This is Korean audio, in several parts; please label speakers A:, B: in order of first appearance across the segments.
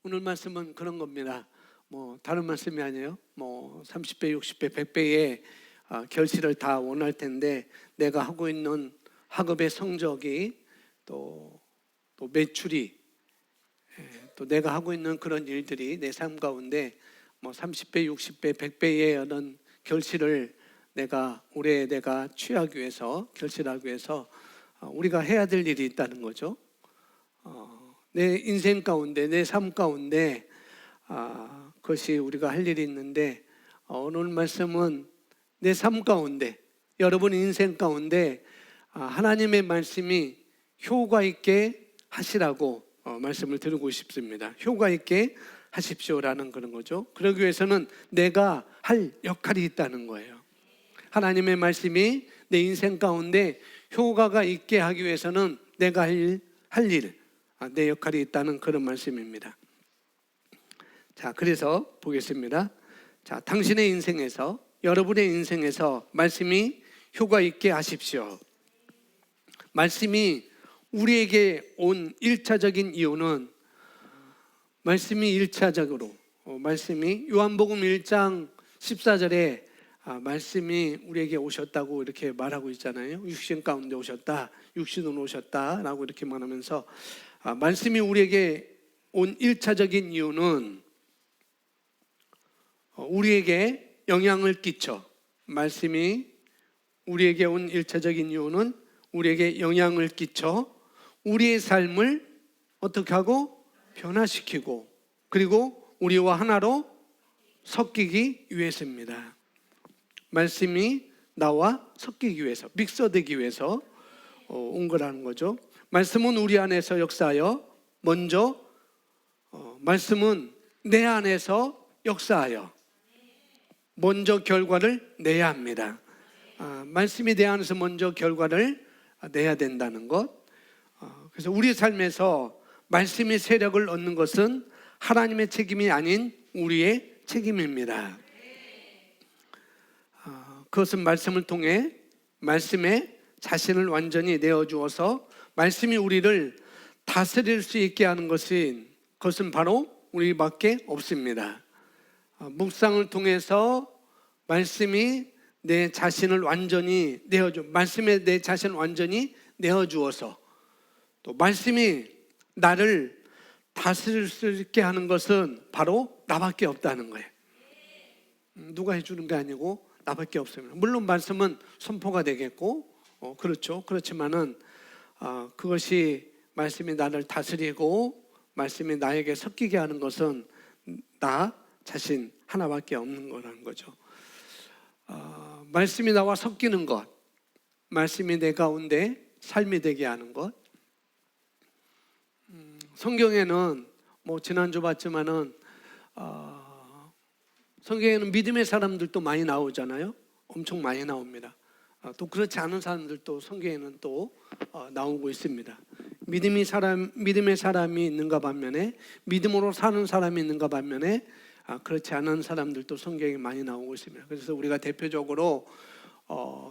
A: 오늘 말씀은 그런 겁니다. 다른 말씀이 아니에요. 30배, 60배, 100배의 결실을 다 원할 텐데 내가 하고 있는 학업의 성적이 또 매출이 또 내가 하고 있는 그런 일들이 내 삶 가운데 30배, 60배, 100배의 어떤 결실을 올해 내가 취하기 위해서 결실하기 위해서 우리가 해야 될 일이 있다는 거죠. 내 인생 가운데 내 삶 가운데 그것이 우리가 할 일이 있는데 오늘 말씀은 내 삶 가운데 여러분 인생 가운데 하나님의 말씀이 효과 있게 하시라고 말씀을 드리고 싶습니다. 효과 있게 하십시오라는 그런 거죠. 그러기 위해서는 내가 할 역할이 있다는 거예요. 하나님의 말씀이 내 인생 가운데 효과가 있게 하기 위해서는 내가 할 일, 내 역할이 있다는 그런 말씀입니다. 자, 그래서 보겠습니다. 자, 당신의 인생에서, 여러분의 인생에서 말씀이 효과 있게 하십시오. 말씀이 우리에게 온 1차적인 이유는 말씀이 1차적으로 말씀이 요한복음 1장 14절에 말씀이 우리에게 오셨다고 이렇게 말하고 있잖아요. 육신 가운데 오셨다, 육신으로 오셨다라고 이렇게 말하면서 말씀이 우리에게 온 1차적인 이유는 우리에게 영향을 끼쳐 말씀이 우리에게 온 1차적인 이유는 우리에게 영향을 끼쳐 우리의 삶을 어떻게 하고 변화시키고 그리고 우리와 하나로 섞이기 위해서입니다. 말씀이 나와 섞이기 위해서, 믹서되기 위해서 온 거라는 거죠. 말씀은 우리 안에서 역사하여 먼저 말씀은 내 안에서 역사하여 먼저 결과를 내야 합니다. 말씀이 내 안에서 먼저 결과를 내야 된다는 것. 그래서 우리 삶에서 말씀의 세력을 얻는 것은 하나님의 책임이 아닌 우리의 책임입니다. 그것은 말씀을 통해 말씀에 자신을 완전히 내어주어서 말씀이 우리를 다스릴 수 있게 하는 그것은 바로 우리밖에 없습니다. 묵상을 통해서 말씀이 내 자신을 완전히 말씀에 내 자신을 완전히 내어주어서 또 말씀이 나를 다스릴 수 있게 하는 것은 바로 나밖에 없다는 거예요. 누가 해주는 게 아니고 나밖에 없습니다. 물론 말씀은 선포가 되겠고 그렇죠. 그렇지만은 그것이 말씀이 나를 다스리고 말씀이 나에게 섞이게 하는 것은 나 자신 하나밖에 없는 거라는 거죠. 말씀이 나와 섞이는 것, 말씀이 내 가운데 삶이 되게 하는 것. 성경에는 지난주 봤지만은 성경에는 믿음의 사람들도 많이 나오잖아요. 엄청 많이 나옵니다. 또 그렇지 않은 사람들도 성경에는 또 나오고 있습니다. 믿음의 사람이 있는가 반면에 믿음으로 사는 사람이 있는가 반면에 그렇지 않은 사람들도 성경에 많이 나오고 있습니다. 그래서 우리가 대표적으로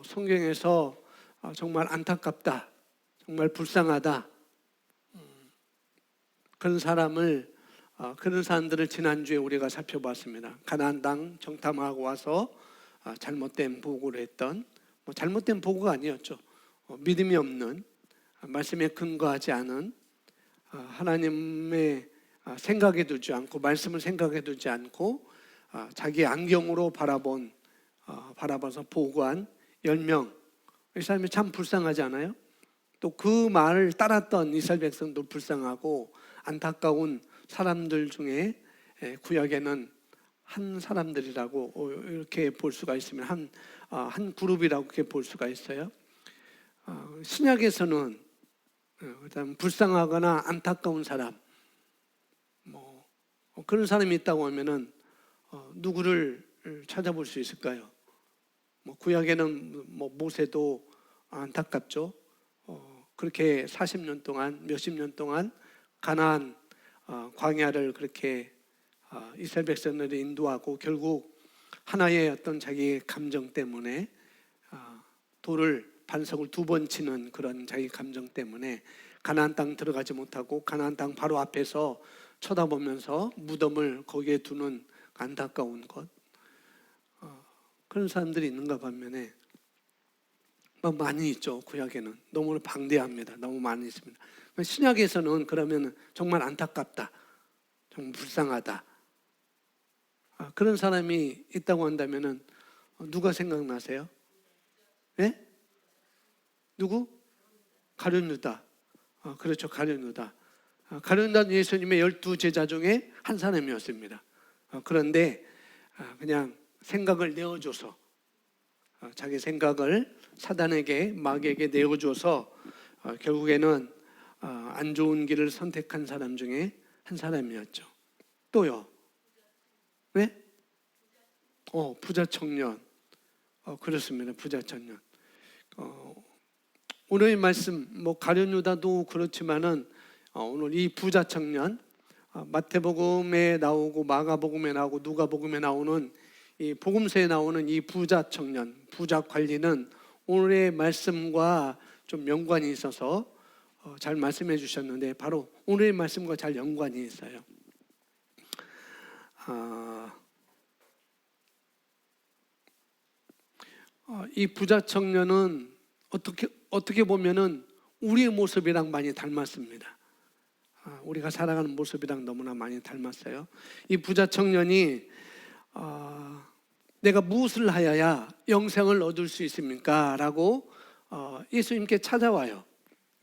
A: 성경에서 정말 안타깝다, 정말 불쌍하다 그런 사람들을 지난주에 우리가 살펴봤습니다. 가나안 땅 정탐하고 와서 잘못된 보고를 했던 잘못된 보고가 아니었죠. 믿음이 없는 말씀에 근거하지 않은 하나님의 생각에 두지 않고 말씀을 생각해 두지 않고 자기 안경으로 바라봐서 보고한 10명 이 사람이 참 불쌍하지 않아요? 또 그 말을 따랐던 이스라엘 백성도 불쌍하고 안타까운 사람들 중에 구약에는 한 사람들이라고 이렇게 볼 수가 있으면 한 그룹이라고 이렇게 볼 수가 있어요. 신약에서는 일단 불쌍하거나 안타까운 사람 그런 사람이 있다고 하면은 누구를 찾아볼 수 있을까요? 구약에는 모세도 안타깝죠. 그렇게 40년 동안 몇십 년 동안 가나안 광야를 그렇게 이스라엘 백성들을 인도하고 결국 하나의 어떤 자기의 감정 때문에 반석을 2번 치는 그런 자기 감정 때문에 가나안 땅 들어가지 못하고 가나안 땅 바로 앞에서 쳐다보면서 무덤을 거기에 두는 안타까운 것, 그런 사람들이 있는가 반면에 많이 있죠. 구약에는 너무 방대합니다. 너무 많이 있습니다. 신약에서는 그러면 정말 안타깝다, 정말 불쌍하다, 그런 사람이 있다고 한다면은 누가 생각나세요? 예? 누구? 가룟 유다. 그렇죠. 가룟 유다. 가룟 유다는 예수님의 12제자 중에 한 사람이었습니다. 그런데 그냥 생각을 내어줘서, 자기 생각을 사단에게, 마귀에게 내어줘서 결국에는 안 좋은 길을 선택한 사람 중에 한 사람이었죠. 또요. 네? 부자 청년. 그렇습니다. 부자 청년. 오늘의 말씀, 가룟 유다도 그렇지만은 오늘 이 부자 청년, 마태복음에 나오고 마가복음에 나오고 누가복음에 나오는 이 복음서에 나오는 이 부자 청년, 부자 관리는 오늘의 말씀과 좀 연관이 있어서 잘 말씀해 주셨는데 바로 오늘의 말씀과 잘 연관이 있어요. 이 부자 청년은 어떻게 보면은 우리의 모습이랑 많이 닮았습니다. 우리가 살아가는 모습이랑 너무나 많이 닮았어요. 이 부자 청년이 내가 무엇을 하여야 영생을 얻을 수 있습니까? 라고 예수님께 찾아와요.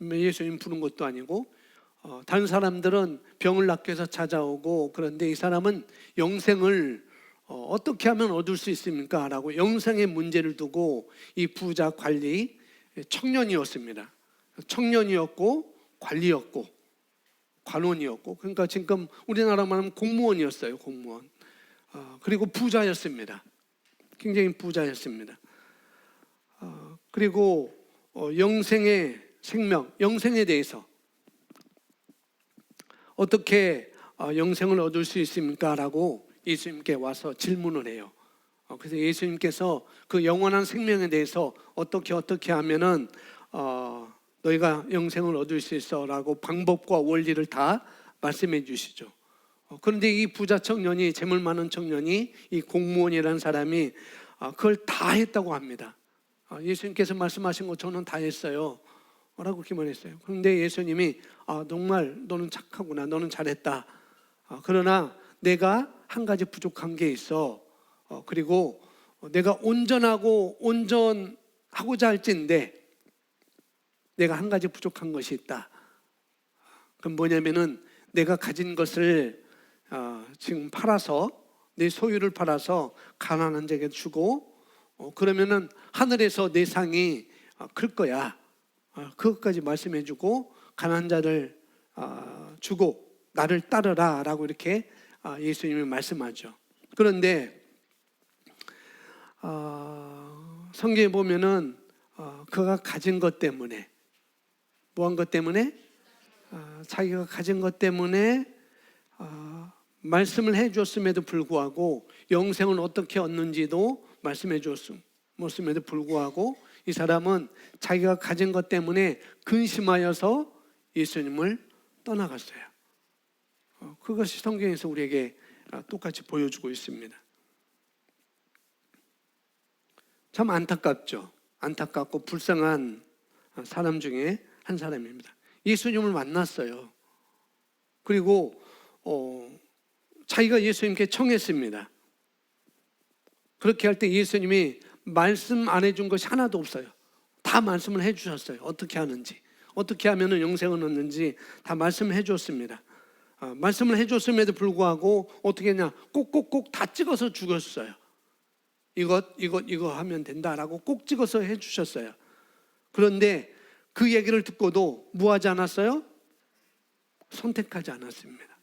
A: 예수님 부른 것도 아니고 다른 사람들은 병을 낫기 위해서 찾아오고, 그런데 이 사람은 영생을 어떻게 하면 얻을 수 있습니까? 라고 영생의 문제를 두고 이 부자 관리 청년이었습니다. 청년이었고 관리였고 관원이었고, 그러니까 지금 우리나라만 하면 공무원이었어요. 공무원. 그리고 부자였습니다. 굉장히 부자였습니다. 그리고 영생의 생명, 영생에 대해서 어떻게 영생을 얻을 수 있습니까? 라고 예수님께 와서 질문을 해요. 그래서 예수님께서 그 영원한 생명에 대해서 어떻게 하면은 너희가 영생을 얻을 수 있어 라고 방법과 원리를 다 말씀해 주시죠. 그런데 이 부자 청년이, 재물 많은 청년이, 이 공무원이라는 사람이 그걸 다 했다고 합니다. 예수님께서 말씀하신 거 저는 다 했어요 라고 이렇게 말했어요. 그런데 예수님이 정말 너는 착하구나, 너는 잘했다. 그러나 내가 한 가지 부족한 게 있어. 그리고 내가 온전하고자 할진데 내가 한 가지 부족한 것이 있다. 그럼 뭐냐면은 내가 가진 것을 지금 팔아서, 내 소유를 팔아서 가난한 자에게 주고, 그러면은 하늘에서 내 상이 클 거야. 그것까지 말씀해주고 가난한 자를 주고 나를 따르라 라고 이렇게 예수님이 말씀하죠. 그런데 성경에 보면은 그가 가진 것 때문에, 뭐한 것 때문에? 자기가 가진 것 때문에 말씀을 해줬음에도 불구하고, 영생을 어떻게 얻는지도 말씀해 줬음에도 불구하고 이 사람은 자기가 가진 것 때문에 근심하여서 예수님을 떠나갔어요. 그것이 성경에서 우리에게 똑같이 보여주고 있습니다. 참 안타깝죠. 안타깝고 불쌍한 사람 중에 한 사람입니다. 예수님을 만났어요. 그리고 자기가 예수님께 청했습니다. 그렇게 할 때 예수님이 말씀 안 해준 것이 하나도 없어요. 다 말씀을 해주셨어요. 어떻게 하는지, 어떻게 하면 영생을 얻는지 다 말씀을 해줬습니다. 말씀을 해줬음에도 불구하고 어떻게 했냐, 꼭꼭꼭 다 찍어서 죽였어요. 이거 하면 된다라고 꼭 찍어서 해주셨어요. 그런데 그 얘기를 듣고도 뭐 하지 않았어요? 선택하지 않았습니다.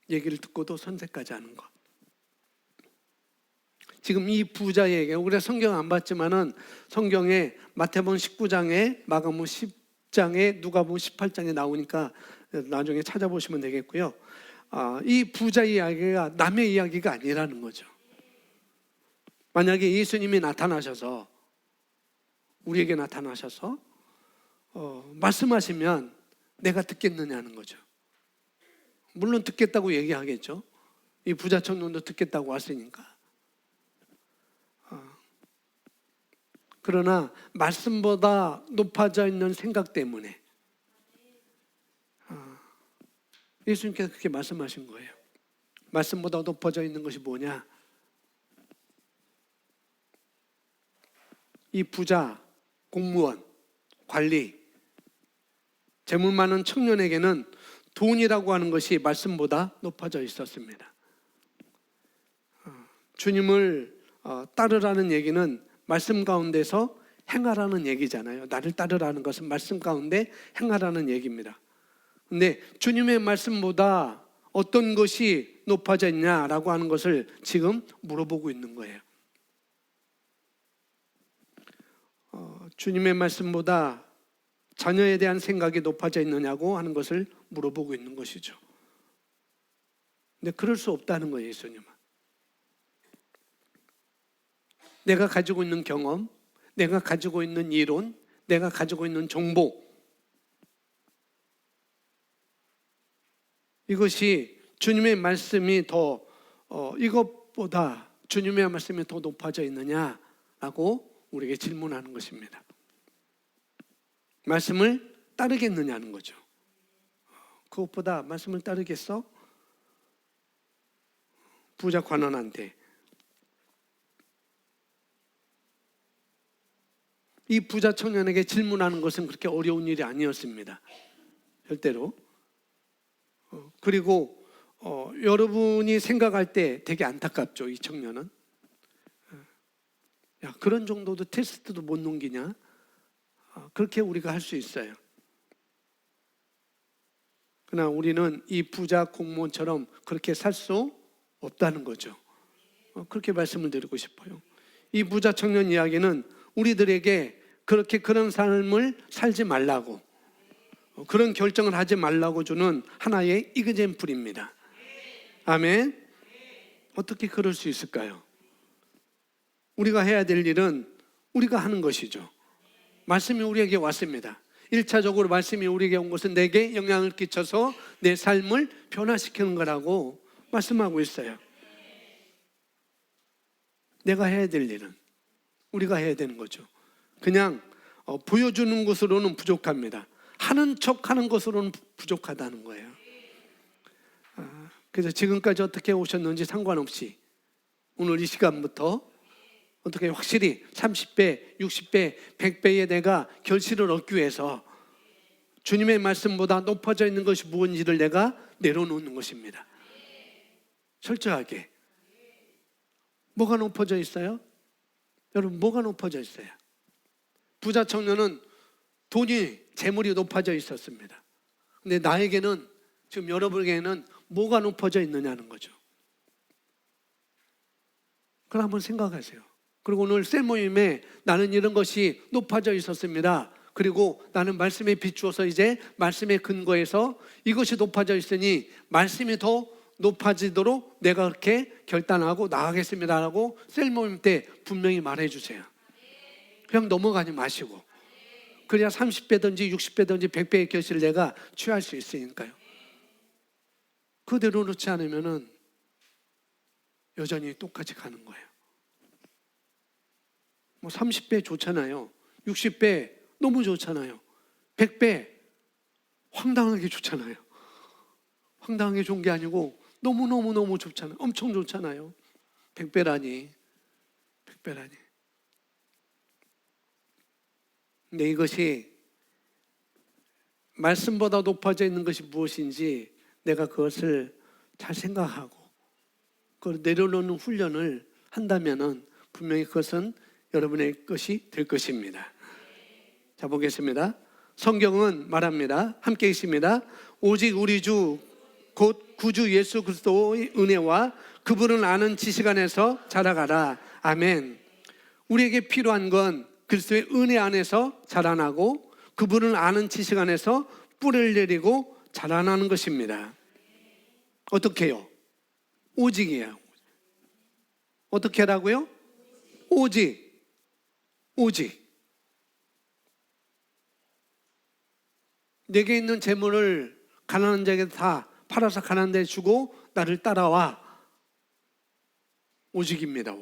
A: 얘기를 듣고도 선택하지 않은 것. 지금 이 부자에게, 우리가 성경 안 봤지만은 성경에 마태복음 19장에, 마가복음 10장에, 누가복음 18장에 나오니까 나중에 찾아보시면 되겠고요. 이 부자 이야기가 남의 이야기가 아니라는 거죠. 만약에 예수님이 나타나셔서, 우리에게 나타나셔서 말씀하시면 내가 듣겠느냐는 거죠. 물론 듣겠다고 얘기하겠죠. 이 부자 청년도 듣겠다고 왔으니까. 그러나 말씀보다 높아져 있는 생각 때문에 예수님께서 그렇게 말씀하신 거예요. 말씀보다 높아져 있는 것이 뭐냐? 이 부자, 공무원, 관리, 재물 많은 청년에게는 돈이라고 하는 것이 말씀보다 높아져 있었습니다. 주님을 따르라는 얘기는 말씀 가운데서 행하라는 얘기잖아요. 나를 따르라는 것은 말씀 가운데 행하라는 얘기입니다. 근데 주님의 말씀보다 어떤 것이 높아져 있냐라고 하는 것을 지금 물어보고 있는 거예요. 주님의 말씀보다 자녀에 대한 생각이 높아져 있느냐고 하는 것을 물어보고 있는 것이죠. 근데 그럴 수 없다는 거예요, 예수님은. 내가 가지고 있는 경험, 내가 가지고 있는 이론, 내가 가지고 있는 정보, 이것이 주님의 말씀이 더 이것보다 주님의 말씀이 더 높아져 있느냐라고 우리에게 질문하는 것입니다. 말씀을 따르겠느냐는 거죠. 그것보다 말씀을 따르겠어? 부자 관원한테. 이 부자 청년에게 질문하는 것은 그렇게 어려운 일이 아니었습니다. 절대로. 그리고 여러분이 생각할 때 되게 안타깝죠. 이 청년은. 야, 그런 정도도 테스트도 못 넘기냐? 그렇게 우리가 할 수 있어요. 그러나 우리는 이 부자 공무원처럼 그렇게 살 수 없다는 거죠. 그렇게 말씀을 드리고 싶어요. 이 부자 청년 이야기는 우리들에게 그렇게 그런 삶을 살지 말라고, 그런 결정을 하지 말라고 주는 하나의 이그젬플입니다. 아멘. 어떻게 그럴 수 있을까요? 우리가 해야 될 일은 우리가 하는 것이죠. 말씀이 우리에게 왔습니다. 1차적으로 말씀이 우리에게 온 것은 내게 영향을 끼쳐서 내 삶을 변화시키는 거라고 말씀하고 있어요. 내가 해야 될 일은 우리가 해야 되는 거죠. 그냥 보여주는 것으로는 부족합니다. 하는 척 하는 것으로는 부족하다는 거예요. 그래서 지금까지 어떻게 오셨는지 상관없이 오늘 이 시간부터 어떻게 확실히 30배, 60배, 100배의 내가 결실을 얻기 위해서 주님의 말씀보다 높아져 있는 것이 무엇인지를 내가 내려놓는 것입니다. 철저하게. 뭐가 높아져 있어요? 여러분, 뭐가 높아져 있어요? 부자 청년은 돈이, 재물이 높아져 있었습니다. 근데 나에게는, 지금 여러분에게는 뭐가 높아져 있느냐는 거죠. 그럼 한번 생각하세요. 그리고 오늘 셀 모임에 나는 이런 것이 높아져 있었습니다. 그리고 나는 말씀에 비추어서 이제 말씀의 근거에서 이것이 높아져 있으니 말씀이 더 높아지도록 내가 그렇게 결단하고 나가겠습니다라고 셀 모임 때 분명히 말해주세요. 그냥 넘어가지 마시고. 그래야 30배든지 60배든지 100배의 결실을 내가 취할 수 있으니까요. 그대로 놓지 않으면은 여전히 똑같이 가는 거예요. 뭐 30배 좋잖아요. 60배 너무 좋잖아요. 100배 황당하게 좋잖아요. 황당하게 좋은 게 아니고 너무너무 좋잖아요. 엄청 좋잖아요. 100배라니. 근데 이것이 말씀보다 높아져 있는 것이 무엇인지 내가 그것을 잘 생각하고 그걸 내려놓는 훈련을 한다면은 분명히 그것은 여러분의 것이 될 것입니다. 자, 보겠습니다. 성경은 말합니다. 함께 있습니다. 오직 우리 주 곧 구주 예수 그리스도의 은혜와 그분을 아는 지식 안에서 자라가라. 아멘. 우리에게 필요한 건 그리스도의 은혜 안에서 자라나고 그분을 아는 지식 안에서 뿌리를 내리고 자라나는 것입니다. 어떻게 해요? 오직이에요. 어떻게 하라고요? 오직. 내게 있는 재물을 가난한 자에게 다 팔아서 가난한 데 주고 나를 따라와. 오직입니다.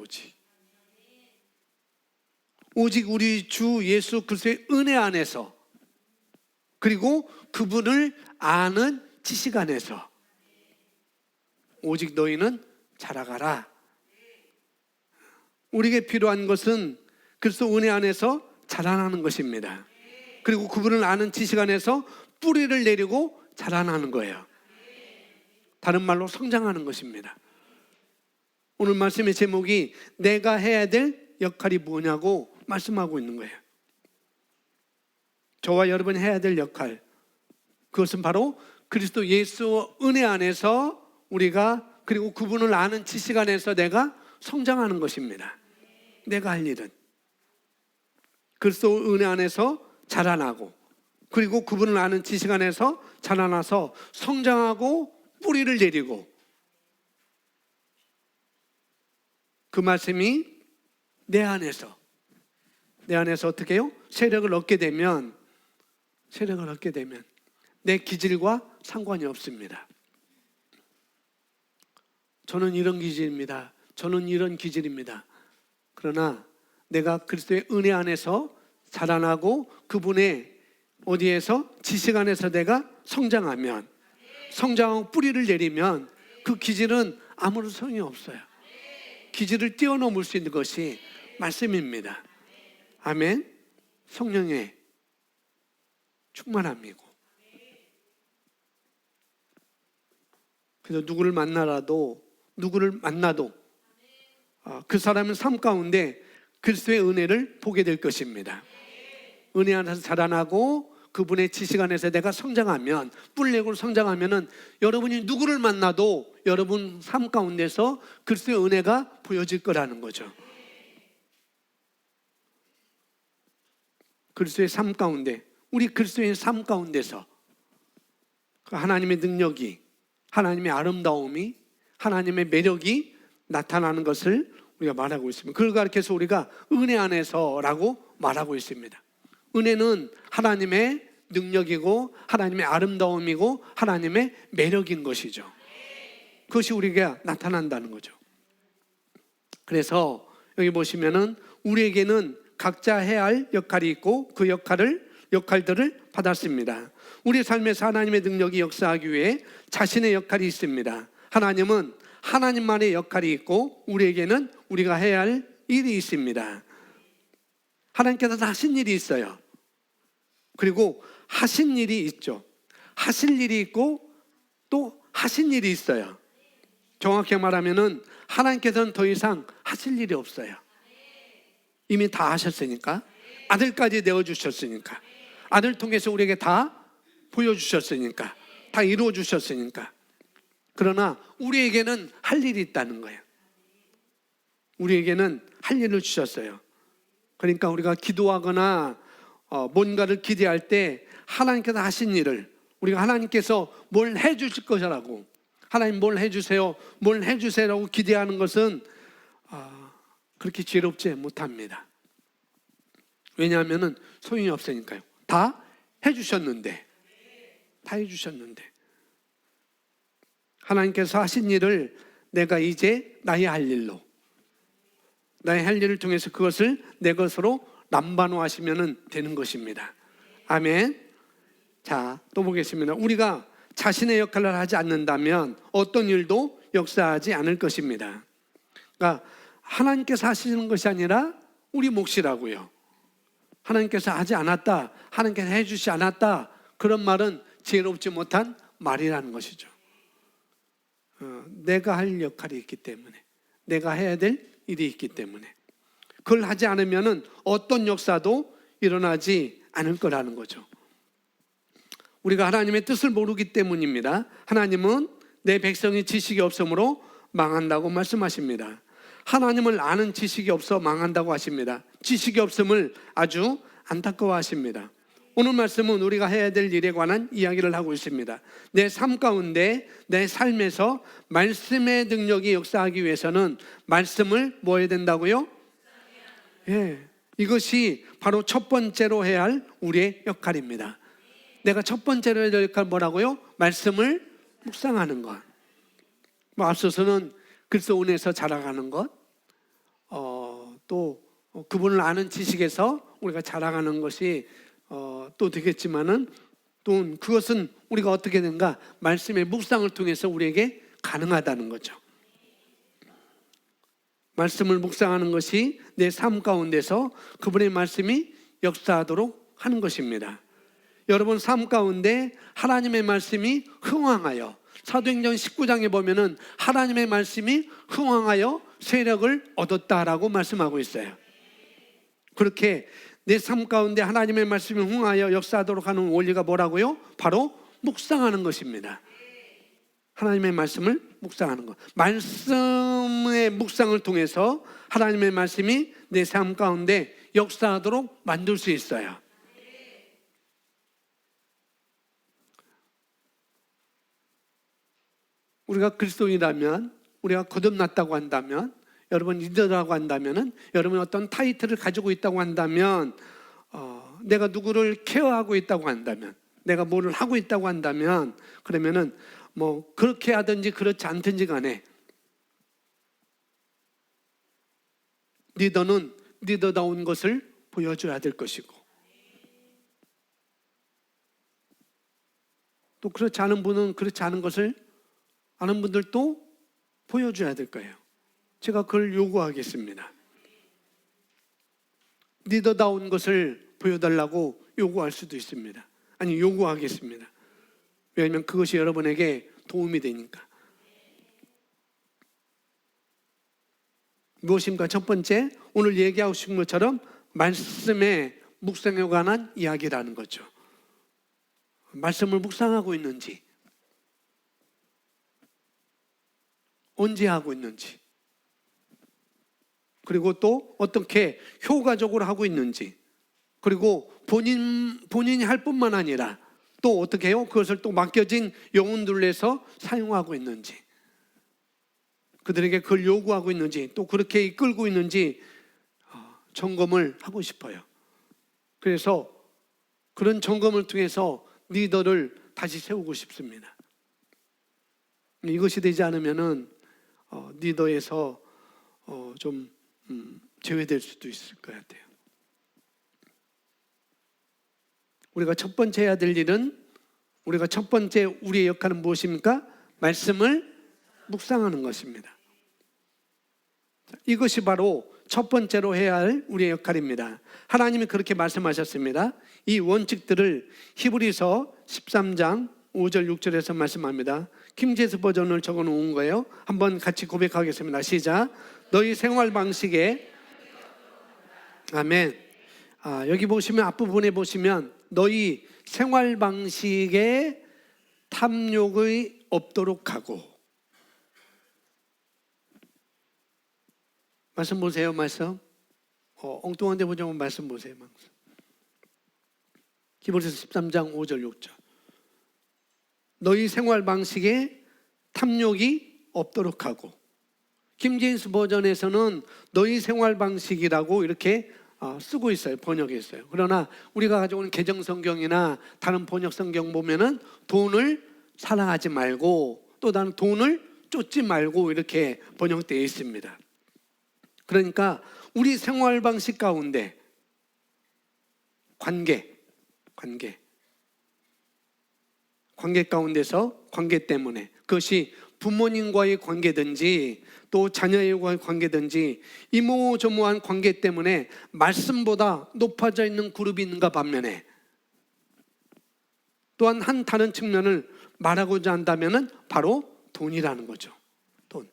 A: 오직 우리 주 예수 그리스도의 은혜 안에서, 그리고 그분을 아는 지식 안에서 오직 너희는 자라가라. 우리에게 필요한 것은 그리스도 은혜 안에서 자라나는 것입니다. 그리고 그분을 아는 지식 안에서 뿌리를 내리고 자라나는 거예요. 다른 말로 성장하는 것입니다. 오늘 말씀의 제목이 내가 해야 될 역할이 뭐냐고 말씀하고 있는 거예요. 저와 여러분이 해야 될 역할, 그것은 바로 그리스도 예수 은혜 안에서 우리가, 그리고 그분을 아는 지식 안에서 내가 성장하는 것입니다. 내가 할 일은 그리스도 은혜 안에서 자라나고, 그리고 그분을 아는 지식 안에서 자라나서 성장하고 뿌리를 내리고, 그 말씀이 내 안에서 어떻게 해요? 세력을 얻게 되면 내 기질과 상관이 없습니다. 저는 이런 기질입니다. 저는 이런 기질입니다. 그러나 내가 그리스도의 은혜 안에서 자라나고 그분의 어디에서 지식 안에서 내가 성장하면, 성장하고 뿌리를 내리면 그 기질은 아무런 소용이 없어요. 기질을 뛰어넘을 수 있는 것이 말씀입니다. 아멘. 성령의 충만함이고, 그래서 누구를 만나도 그 사람의 삶 가운데 그리스도의 은혜를 보게 될 것입니다. 은혜 안에서 자라나고 그분의 지식 안에서 내가 성장하면, 뿔내고 성장하면은 여러분이 누구를 만나도 여러분 삶 가운데서 그리스도의 은혜가 보여질 거라는 거죠. 그리스도의 삶 가운데, 우리 그리스도의 삶 가운데서 하나님의 능력이, 하나님의 아름다움이, 하나님의 매력이 나타나는 것을 우리가 말하고 있습니다. 그걸 가르쳐서 우리가 은혜 안에서라고 말하고 있습니다. 은혜는 하나님의 능력이고 하나님의 아름다움이고 하나님의 매력인 것이죠. 그것이 우리에게 나타난다는 거죠. 그래서 여기 보시면은 우리에게는 각자 해야 할 역할이 있고 그 역할들을 받았습니다. 우리 삶에서 하나님의 능력이 역사하기 위해 자신의 역할이 있습니다. 하나님은 하나님만의 역할이 있고 우리에게는 우리가 해야 할 일이 있습니다. 하나님께서 하신 일이 있어요. 그리고 하신 일이 있죠. 하실 일이 있고 또 하신 일이 있어요. 정확히 말하면은 하나님께서는 더 이상 하실 일이 없어요. 이미 다 하셨으니까, 아들까지 내어주셨으니까, 아들 통해서 우리에게 다 보여주셨으니까, 다 이루어주셨으니까. 그러나 우리에게는 할 일이 있다는 거예요. 우리에게는 할 일을 주셨어요. 그러니까 우리가 기도하거나 뭔가를 기대할 때 하나님께서 하신 일을, 우리가 하나님께서 뭘 해주실 것이라고, 하나님 뭘 해주세요, 뭘 해주세요라고 기대하는 것은 그렇게 지혜롭지 못합니다. 왜냐하면 소용이 없으니까요. 다 해주셨는데 하나님께서 하신 일을 내가 이제 나의 할 일로, 나의 할 일을 통해서 그것을 내 것으로 남반호하시면 되는 것입니다. 아멘. 자, 또 보겠습니다. 우리가 자신의 역할을 하지 않는다면 어떤 일도 역사하지 않을 것입니다. 그러니까 하나님께서 하시는 것이 아니라 우리 몫이라고요. 하나님께서 하지 않았다, 하나님께서 해주지 않았다, 그런 말은 지혜롭지 못한 말이라는 것이죠. 내가 할 역할이 있기 때문에, 내가 해야 될 일이 있기 때문에 그걸 하지 않으면 어떤 역사도 일어나지 않을 거라는 거죠. 우리가 하나님의 뜻을 모르기 때문입니다. 하나님은 내 백성이 지식이 없으므로 망한다고 말씀하십니다. 하나님을 아는 지식이 없어 망한다고 하십니다. 지식이 없음을 아주 안타까워하십니다. 오늘 말씀은 우리가 해야 될 일에 관한 이야기를 하고 있습니다. 내 삶 가운데, 내 삶에서 말씀의 능력이 역사하기 위해서는 말씀을 뭐 해야 된다고요? 이것이 바로 첫 번째로 해야 할 우리의 역할입니다. 내가 첫 번째로 해야 될 역할 뭐라고요? 말씀을 묵상하는 것. 뭐 앞서서는 그리스도 안에서 자라가는 것, 또 그분을 아는 지식에서 우리가 자라가는 것이 또 되겠지만은 또 그것은 우리가 어떻게 된가? 말씀의 묵상을 통해서 우리에게 가능하다는 거죠. 말씀을 묵상하는 것이 내 삶 가운데서 그분의 말씀이 역사하도록 하는 것입니다. 여러분 삶 가운데 하나님의 말씀이 흥황하여, 사도행전 19장에 보면은 하나님의 말씀이 흥황하여 세력을 얻었다라고 말씀하고 있어요. 그렇게 내 삶 가운데 하나님의 말씀이 흥하여 역사하도록 하는 원리가 뭐라고요? 바로 묵상하는 것입니다. 하나님의 말씀을 묵상하는 것. 말씀의 묵상을 통해서 하나님의 말씀이 내 삶 가운데 역사하도록 만들 수 있어요. 우리가 그리스도인이라면, 우리가 거듭났다고 한다면, 여러분 리더라고 한다면은, 여러분 어떤 타이틀을 가지고 있다고 한다면, 내가 누구를 케어하고 있다고 한다면, 내가 뭐를 하고 있다고 한다면, 그러면은 뭐 그렇게 하든지 그렇지 않든지 간에 리더는 리더다운 것을 보여줘야 될 것이고, 또 그렇지 않은 분은 그렇지 않은 것을 아는 분들도 보여줘야 될 거예요. 제가 그걸 요구하겠습니다. 리더다운 것을 보여달라고 요구할 수도 있습니다. 아니, 요구하겠습니다. 왜냐하면 그것이 여러분에게 도움이 되니까. 무엇입니까? 첫 번째, 오늘 얘기하고 싶은 것처럼 말씀의 묵상에 관한 이야기라는 거죠. 말씀을 묵상하고 있는지, 언제 하고 있는지, 그리고 또 어떻게 효과적으로 하고 있는지, 그리고 본인이 할 뿐만 아니라 또 어떻게 해요? 그것을 또 맡겨진 영혼들에서 사용하고 있는지, 그들에게 그걸 요구하고 있는지, 또 그렇게 이끌고 있는지 점검을 하고 싶어요. 그래서 그런 점검을 통해서 리더를 다시 세우고 싶습니다. 이것이 되지 않으면은 리더에서 좀 제외될 수도 있을 것 같아요. 우리가 첫 번째 해야 될 일은, 우리가 첫 번째 우리의 역할은 무엇입니까? 말씀을 묵상하는 것입니다. 이것이 바로 첫 번째로 해야 할 우리의 역할입니다. 하나님이 그렇게 말씀하셨습니다. 이 원칙들을 히브리서 13장 5절 6절에서 말씀합니다. 킹제스 버전을 적어 놓은 거예요. 한번 같이 고백하겠습니다. 시작. 너희 생활 방식에, 아멘. 여기 보시면, 앞부분에 보시면 너희 생활 방식에 탐욕이 없도록 하고, 말씀 보세요. 말씀 엉뚱한데 보자면 말씀 보세요. 히브리서 13장 5절 6절. 너희 생활 방식에 탐욕이 없도록 하고, 김제임스 버전에서는 너희 생활 방식이라고 이렇게 쓰고 있어요. 번역했어요. 그러나 우리가 가져오는 개정 성경이나 다른 번역 성경 보면은 돈을 사랑하지 말고, 또 다른 돈을 쫓지 말고 이렇게 번역되어 있습니다. 그러니까 우리 생활 방식 가운데 관계 가운데서, 관계 때문에, 그것이 부모님과의 관계든지 또 자녀의 관계든지 이모저모한 관계 때문에 말씀보다 높아져 있는 그룹이 있는가 반면에, 또한 한 다른 측면을 말하고자 한다면 바로 돈이라는 거죠. 돈.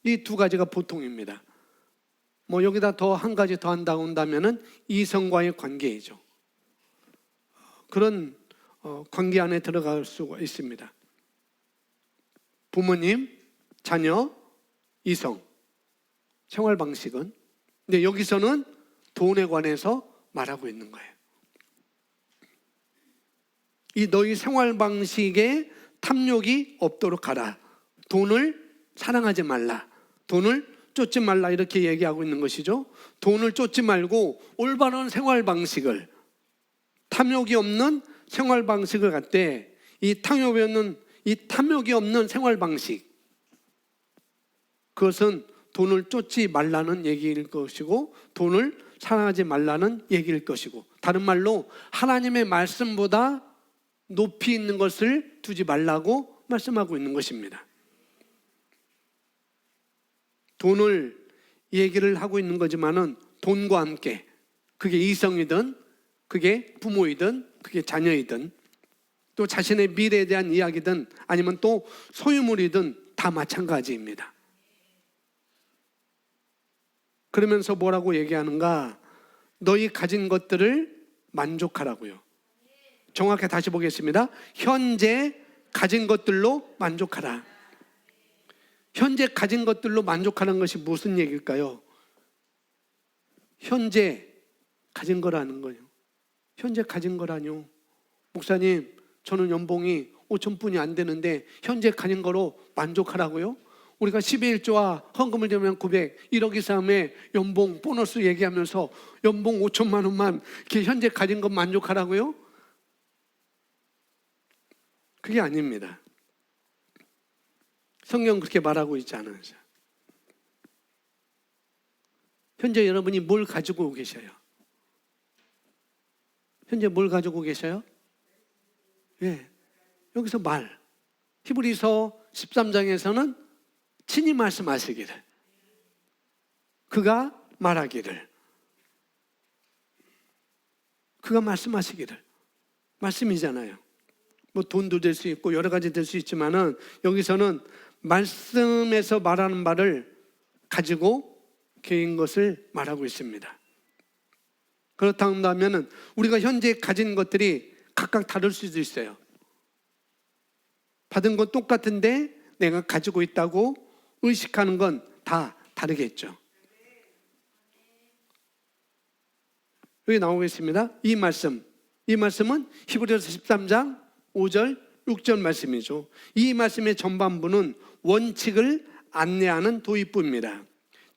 A: 이 두 가지가 보통입니다. 뭐 여기다 더 한 가지 더 한다고 한다면 이성과의 관계이죠. 그런 관계 안에 들어갈 수가 있습니다. 부모님, 자녀, 이성, 생활 방식은. 근데 여기서는 돈에 관해서 말하고 있는 거예요. 이 너희 생활 방식에 탐욕이 없도록 하라. 돈을 사랑하지 말라. 돈을 쫓지 말라. 이렇게 얘기하고 있는 것이죠. 돈을 쫓지 말고 올바른 생활 방식을, 탐욕이 없는 생활 방식을 갖되 이 탐욕이 없는 생활 방식, 그것은 돈을 쫓지 말라는 얘기일 것이고 돈을 사랑하지 말라는 얘기일 것이고, 다른 말로 하나님의 말씀보다 높이 있는 것을 두지 말라고 말씀하고 있는 것입니다. 돈을 얘기를 하고 있는 거지만은 돈과 함께, 그게 이성이든 그게 부모이든 그게 자녀이든 또 자신의 미래에 대한 이야기든 아니면 또 소유물이든 다 마찬가지입니다. 그러면서 뭐라고 얘기하는가? 너희 가진 것들을 만족하라고요. 정확히 다시 보겠습니다. 현재 가진 것들로 만족하라. 현재 가진 것들로 만족하는 것이 무슨 얘기일까요? 현재 가진 거라는 거예요. 현재 가진 거라뇨. 목사님, 저는 연봉이 5,000뿐이 안 되는데 현재 가진 거로 만족하라고요? 우리가 12일 조와 헌금을 내면 900, 1억 이상의 연봉, 보너스 얘기하면서 연봉 5천만 원만 이렇게 현재 가진 것 만족하라고요? 그게 아닙니다. 성경 그렇게 말하고 있지 않아요. 현재 여러분이 뭘 가지고 계셔요? 현재 뭘 가지고 계셔요? 예, 여기서 말, 히브리서 13장에서는 친히 말씀하시기를, 그가 말하기를, 그가 말씀하시기를, 말씀이잖아요. 뭐 돈도 될 수 있고 여러 가지 될 수 있지만은 여기서는 말씀에서 말하는 말을 가지고 개인 것을 말하고 있습니다. 그렇다면 우리가 현재 가진 것들이 각각 다를 수도 있어요. 받은 건 똑같은데 내가 가지고 있다고 의식하는 건 다 다르겠죠. 여기 나오겠습니다. 이 말씀은 히브리서 13장 5절 6절 말씀이죠. 이 말씀의 전반부는 원칙을 안내하는 도입부입니다.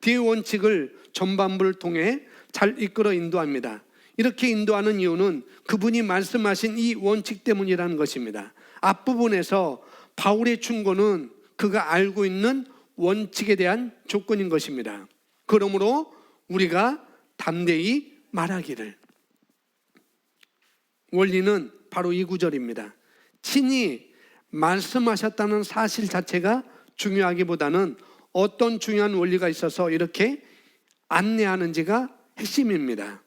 A: 뒤의 원칙을 전반부를 통해 잘 이끌어 인도합니다. 이렇게 인도하는 이유는 그분이 말씀하신 이 원칙 때문이라는 것입니다. 앞부분에서 바울의 충고는 그가 알고 있는 원칙에 대한 조건인 것입니다. 그러므로 우리가 담대히 말하기를. 원리는 바로 이 구절입니다. 친히 말씀하셨다는 사실 자체가 중요하기보다는 어떤 중요한 원리가 있어서 이렇게 안내하는지가 핵심입니다.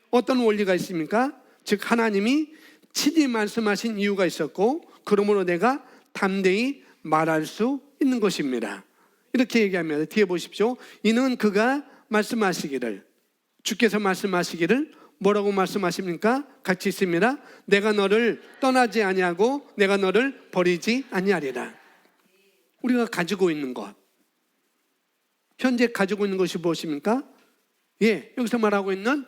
A: 어떤 원리가 있습니까? 즉 하나님이 친히 말씀하신 이유가 있었고 그러므로 내가 담대히 말할 수 있는 것입니다. 이렇게 얘기합니다. 뒤에 보십시오. 이는 그가 말씀하시기를, 주께서 말씀하시기를 뭐라고 말씀하십니까? 같이 있습니다. 내가 너를 떠나지 아니하고 내가 너를 버리지 아니하리라. 우리가 가지고 있는 것, 현재 가지고 있는 것이 무엇입니까? 예, 여기서 말하고 있는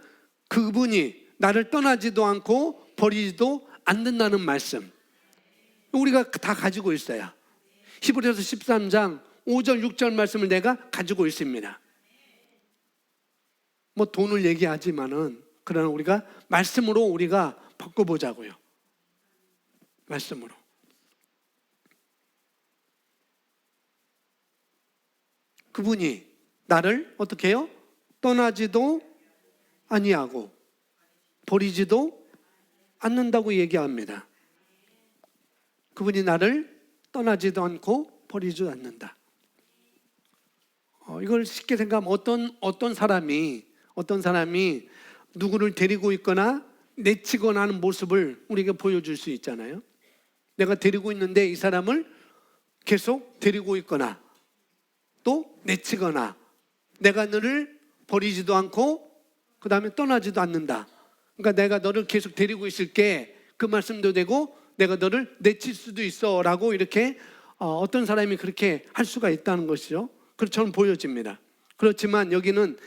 A: 그분이 나를 떠나지도 않고 버리지도 않는다는 말씀, 우리가 다 가지고 있어요. 히브리서 13장 5절 6절 말씀을 내가 가지고 있습니다. 뭐 돈을 얘기하지만은 그러나 우리가 말씀으로 우리가 바꿔보자고요. 말씀으로. 그분이 나를 어떻게 해요? 떠나지도 아니하고 버리지도 않는다고 얘기합니다. 그분이 나를 떠나지도 않고 버리지도 않는다. 이걸 쉽게 생각하면 어떤 사람이 누구를 데리고 있거나 내치거나 하는 모습을 우리에게 보여줄 수 있잖아요. 내가 데리고 있는데 이 사람을 계속 데리고 있거나 또 내치거나 내가 너를 버리지도 않고 그 다음에 떠나지도 않는다. 그러니까 내가 너를 계속 데리고 있을게, 그 말씀도 되고 내가 너를 내칠 수도 있어 라고 이렇게 어떤 사람이 그렇게 할 수가 있다는 것이죠. 그렇처럼 보여집니다. 그렇지만 여기는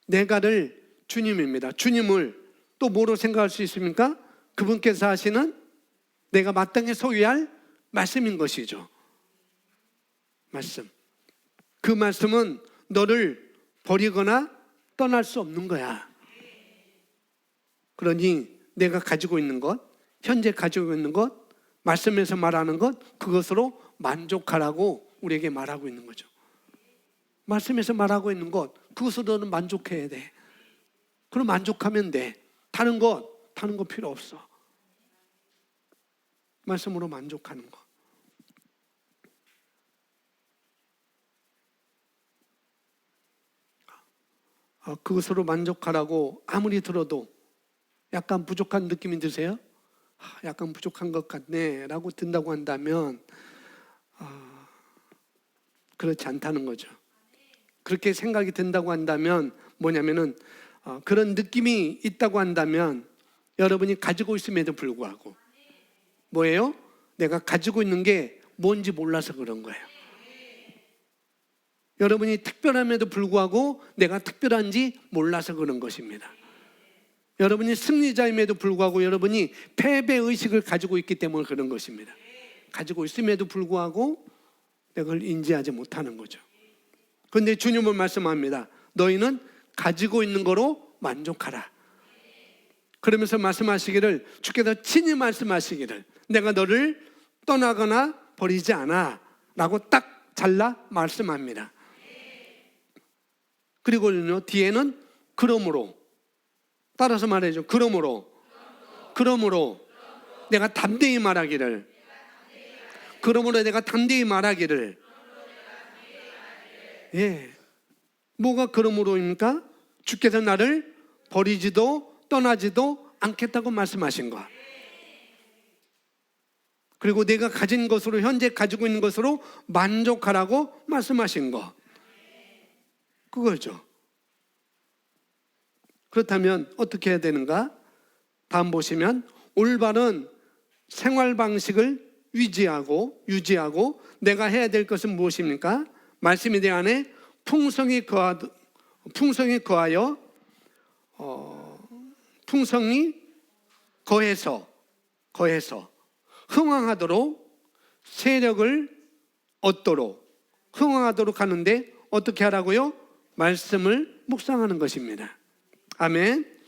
A: 내가를 주님입니다. 주님을 또 뭐로 생각할 수 있습니까? 그분께서 하시는 내가 마땅히 소유할 말씀인 것이죠. 말씀. 그 말씀은 너를 버리거나 떠날 수 없는 거야. 그러니 내가 가지고 있는 것, 현재 가지고 있는 것, 말씀에서 말하는 것, 그것으로 만족하라고 우리에게 말하고 있는 거죠. 말씀에서 말하고 있는 것, 그것으로는 만족해야 돼. 그럼 만족하면 돼. 다른 거 필요 없어. 말씀으로 만족하는 것. 그것으로 만족하라고 아무리 들어도 약간 부족한 느낌이 드세요? 약간 부족한 것 같네 라고 든다고 한다면 그렇지 않다는 거죠. 그렇게 생각이 든다고 한다면 뭐냐면은 그런 느낌이 있다고 한다면 여러분이 가지고 있음에도 불구하고 뭐예요? 내가 가지고 있는 게 뭔지 몰라서 그런 거예요. 여러분이 특별함에도 불구하고 내가 특별한지 몰라서 그런 것입니다. 여러분이 승리자임에도 불구하고 여러분이 패배의식을 가지고 있기 때문에 그런 것입니다. 가지고 있음에도 불구하고 내가 그걸 인지하지 못하는 거죠. 그런데 주님은 말씀합니다. 너희는 가지고 있는 거로 만족하라. 그러면서 말씀하시기를, 주께서 친히 말씀하시기를, 내가 너를 떠나거나 버리지 않아 라고 딱 잘라 말씀합니다. 그리고요 뒤에는 그러므로, 따라서 말해줘. 그러므로 내가 담대히 말하기를, 그러므로 내가 담대히 말하기를. 예, 뭐가 그러므로입니까? 주께서 나를 버리지도 떠나지도 않겠다고 말씀하신 것. 그리고 내가 가진 것으로, 현재 가지고 있는 것으로 만족하라고 말씀하신 것. 그거죠. 그렇다면 어떻게 해야 되는가? 다음 보시면 올바른 생활 방식을 유지하고 내가 해야 될 것은 무엇입니까? 말씀에 대한 풍성히 거하여 풍성히 거해서 흥왕하도록 세력을 얻도록 흥왕하도록 하는데 어떻게 하라고요? 말씀을 묵상하는 것입니다. 아멘.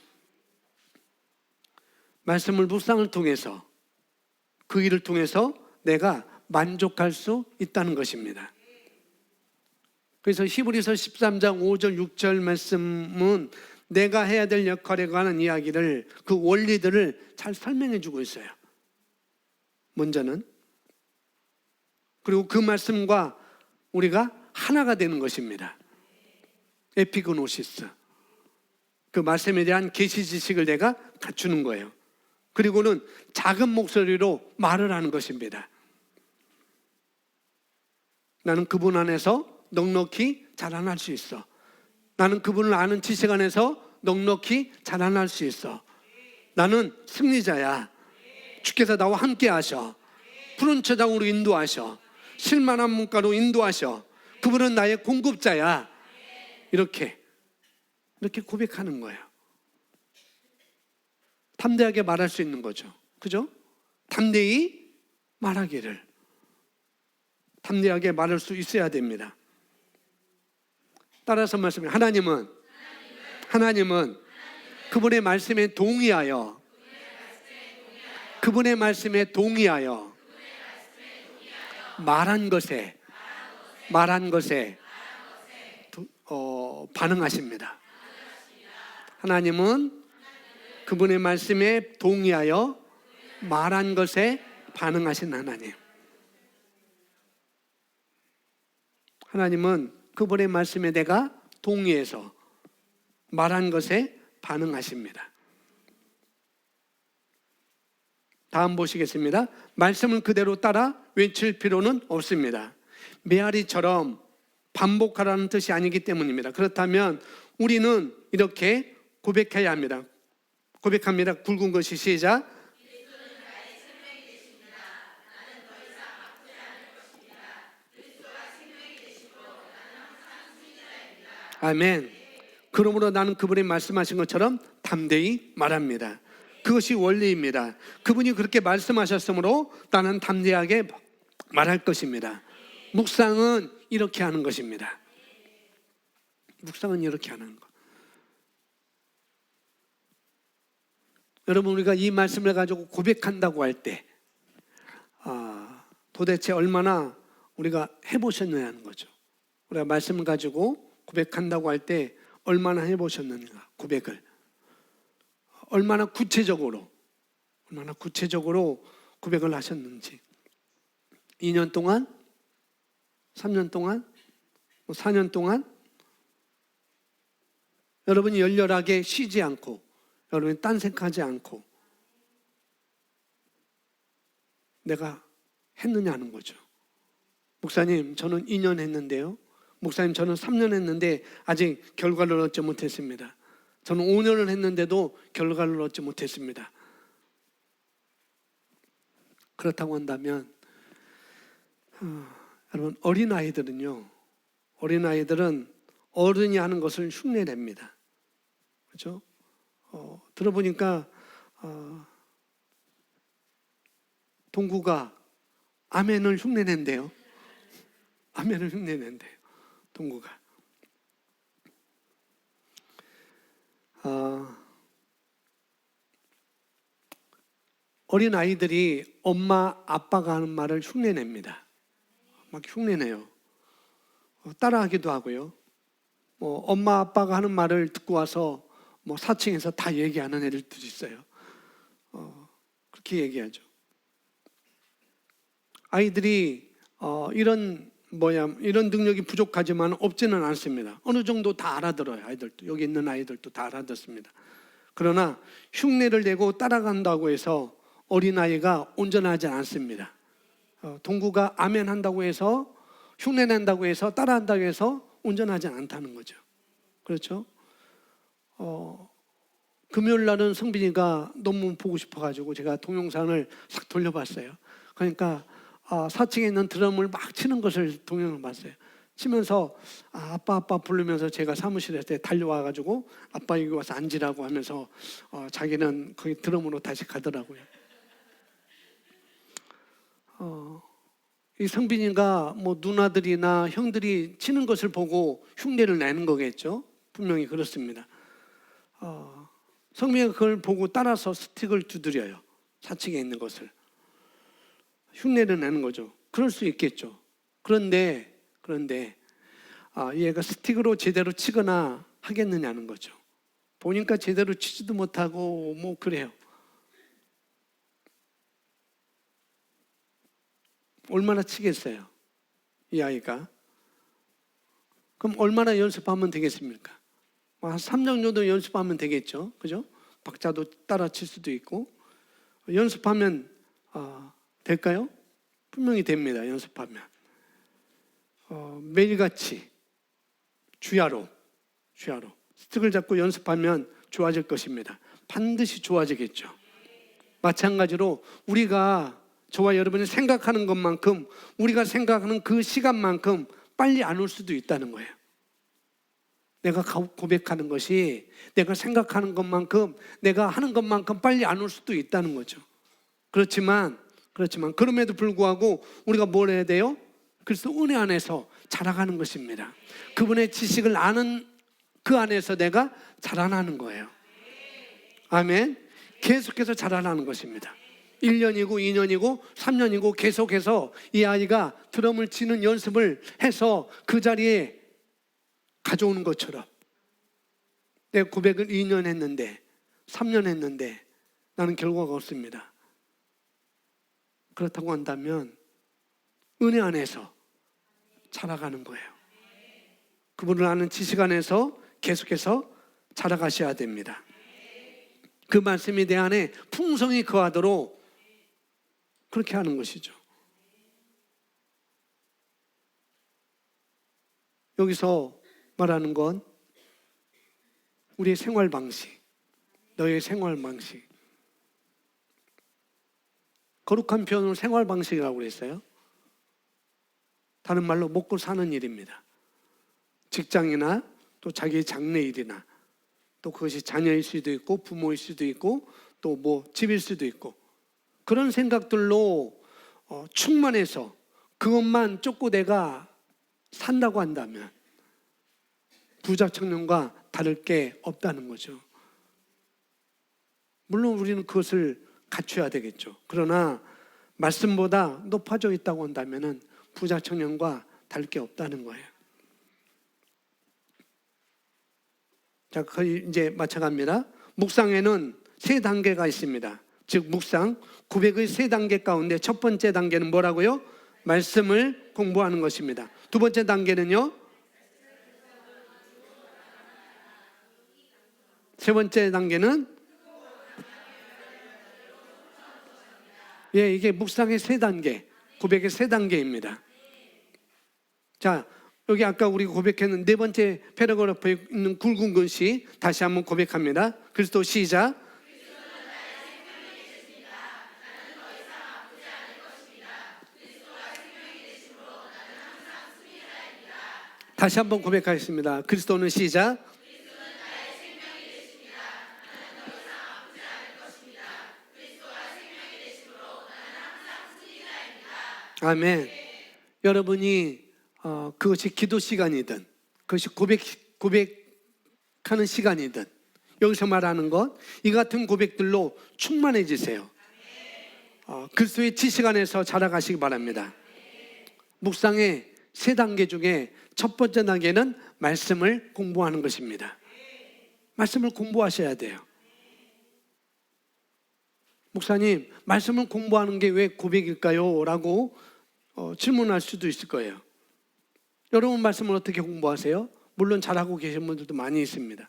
A: 말씀을 묵상을 통해서, 그 일을 통해서 내가 만족할 수 있다는 것입니다. 그래서 히브리서 13장 5절 6절 말씀은 내가 해야 될 역할에 관한 이야기를, 그 원리들을 잘 설명해 주고 있어요. 먼저는. 그리고 그 말씀과 우리가 하나가 되는 것입니다. 에피그노시스. 그 말씀에 대한 계시 지식을 내가 갖추는 거예요. 그리고는 작은 목소리로 말을 하는 것입니다. 나는 그분 안에서 넉넉히 자라날 수 있어. 나는 그분을 아는 지식 안에서 넉넉히 자라날 수 있어. 나는 승리자야. 주께서 나와 함께 하셔. 푸른 초장으로 인도하셔. 실만한 문가로 인도하셔. 그분은 나의 공급자야. 이렇게 고백하는 거예요. 담대하게 말할 수 있는 거죠. 그죠? 담대히 말하기를. 담대하게 말할 수 있어야 됩니다. 따라서 말씀해. 하나님은 그분의 말씀에 동의하여 말한 것에 반응하십니다. 하나님은 그분의 말씀에 동의하여 말한 것에 반응하신 하나님. 하나님은 그분의 말씀에 내가 동의해서 말한 것에 반응하십니다. 다음 보시겠습니다. 말씀을 그대로 따라 외칠 필요는 없습니다. 메아리처럼 반복하라는 뜻이 아니기 때문입니다. 그렇다면 우리는 이렇게 고백해야 합니다. 고백합니다. 굵은 것이 시작. 아멘. 그러므로 나는 그분이 말씀하신 것처럼 담대히 말합니다. 그것이 원리입니다. 그분이 그렇게 말씀하셨으므로 나는 담대하게 말할 것입니다. 묵상은 이렇게 하는 것입니다. 묵상은 이렇게 하는 것. 여러분, 우리가 이 말씀을 가지고 고백한다고 할 때 도대체 얼마나 우리가 해보셨느냐는 거죠. 우리가 말씀을 가지고 고백한다고 할 때 얼마나 해보셨는가, 고백을 얼마나 구체적으로 고백을 하셨는지. 2년 동안, 3년 동안, 4년 동안 여러분이 열렬하게 쉬지 않고, 여러분이 딴 생각하지 않고 내가 했느냐는 거죠. 목사님, 저는 2년 했는데요. 목사님, 저는 3년 했는데 아직 결과를 얻지 못했습니다. 저는 5년을 했는데도 결과를 얻지 못했습니다. 그렇다고 한다면 여러분, 어린아이들은 어른이 하는 것을 흉내냅니다. 그렇죠? 들어보니까 동구가 아멘을 흉내낸대요. 아멘을 흉내낸대요, 동구가. 어린아이들이 엄마, 아빠가 하는 말을 흉내냅니다. 막 흉내내요. 따라하기도 하고요. 엄마, 아빠가 하는 말을 듣고 와서 4층에서 다 얘기하는 애들도 있어요. 그렇게 얘기하죠. 아이들이 이런 능력이 부족하지만 없지는 않습니다. 어느 정도 다 알아들어요. 아이들도, 여기 있는 아이들도 다 알아듣습니다. 그러나 흉내를 내고 따라간다고 해서 어린아이가 온전하지 않습니다. 동구가 아멘 한다고 해서, 흉내 낸다고 해서, 따라한다고 해서 온전하지 않다는 거죠. 그렇죠? 금요일 날은 성빈이가 너무 보고 싶어가지고 제가 동영상을 싹 돌려봤어요. 그러니까 4층에 있는 드럼을 막 치는 것을 동영상을 봤어요. 치면서 아빠 부르면서 제가 사무실에 달려와가지고 아빠 여기 와서 앉으라고 하면서 자기는 거기 드럼으로 다시 가더라고요. 이 성빈이가 누나들이나 형들이 치는 것을 보고 흉내를 내는 거겠죠. 분명히 그렇습니다. 성빈이가 그걸 보고 따라서 스틱을 두드려요. 4층에 있는 것을. 흉내를 내는 거죠. 그럴 수 있겠죠. 그런데 얘가 스틱으로 제대로 치거나 하겠느냐는 거죠. 보니까 제대로 치지도 못하고 그래요. 얼마나 치겠어요, 이 아이가? 그럼 얼마나 연습하면 되겠습니까? 한 3년 정도 연습하면 되겠죠. 그죠? 박자도 따라 칠 수도 있고. 연습하면 될까요? 분명히 됩니다. 연습하면. 매일같이 주야로 스틱을 잡고 연습하면 좋아질 것입니다. 반드시 좋아지겠죠. 마찬가지로 우리가, 저와 여러분이 생각하는 것만큼, 우리가 생각하는 그 시간만큼 빨리 안 올 수도 있다는 거예요. 내가 고백하는 것이 내가 생각하는 것만큼, 내가 하는 것만큼 빨리 안 올 수도 있다는 거죠. 그렇지만 그럼에도 불구하고 우리가 뭘 해야 돼요? 그래서 은혜 안에서 자라가는 것입니다. 그분의 지식을 아는 그 안에서 내가 자라나는 거예요. 아멘. 계속해서 자라나는 것입니다. 1년이고 2년이고 3년이고 계속해서 이 아이가 드럼을 치는 연습을 해서 그 자리에 가져오는 것처럼, 내가 고백을 2년 했는데 3년 했는데 나는 결과가 없습니다. 그렇다고 한다면 은혜 안에서 자라가는 거예요. 그분을 아는 지식 안에서 계속해서 자라가셔야 됩니다. 그 말씀이 내 안에 풍성히 거하도록 그렇게 하는 것이죠. 여기서 말하는 건 우리의 생활 방식, 너의 생활 방식. 거룩한 표현으로 생활 방식이라고 그랬어요. 다른 말로 먹고 사는 일입니다. 직장이나 또 자기의 장래 일이나, 또 그것이 자녀일 수도 있고 부모일 수도 있고 또 집일 수도 있고, 그런 생각들로 충만해서 그것만 쫓고 내가 산다고 한다면 부자 청년과 다를 게 없다는 거죠. 물론 우리는 그것을 갖춰야 되겠죠. 그러나 말씀보다 높아져 있다고 한다면 부자 청년과 다를 게 없다는 거예요. 자, 거의 이제 마쳐갑니다. 묵상에는 세 단계가 있습니다. 즉 묵상, 고백의 세 단계 가운데 첫 번째 단계는 뭐라고요? 말씀을 공부하는 것입니다. 두 번째 단계는요? 세 번째 단계는 이게 묵상의 세 단계, 고백의 세 단계입니다. 자, 여기 아까 우리 고백했는 네 번째 패러그래프에 있는 굵은 글씨 다시 한번 고백합니다. 그리스도 시작. 다시 한번 고백하겠습니다. 그리스도는 시작. 아멘. 여러분이 그것이 기도 시간이든 그것이 고백하는 시간이든 여기서 말하는 것, 이 같은 고백들로 충만해지세요. 그리스도의 지식 안에서 자라가시기 바랍니다. 묵상의 세 단계 중에 첫 번째 단계는 말씀을 공부하는 것입니다. 말씀을 공부하셔야 돼요. 목사님, 말씀을 공부하는 게 왜 고백일까요? 라고 질문할 수도 있을 거예요. 여러분 말씀을 어떻게 공부하세요? 물론 잘하고 계신 분들도 많이 있습니다.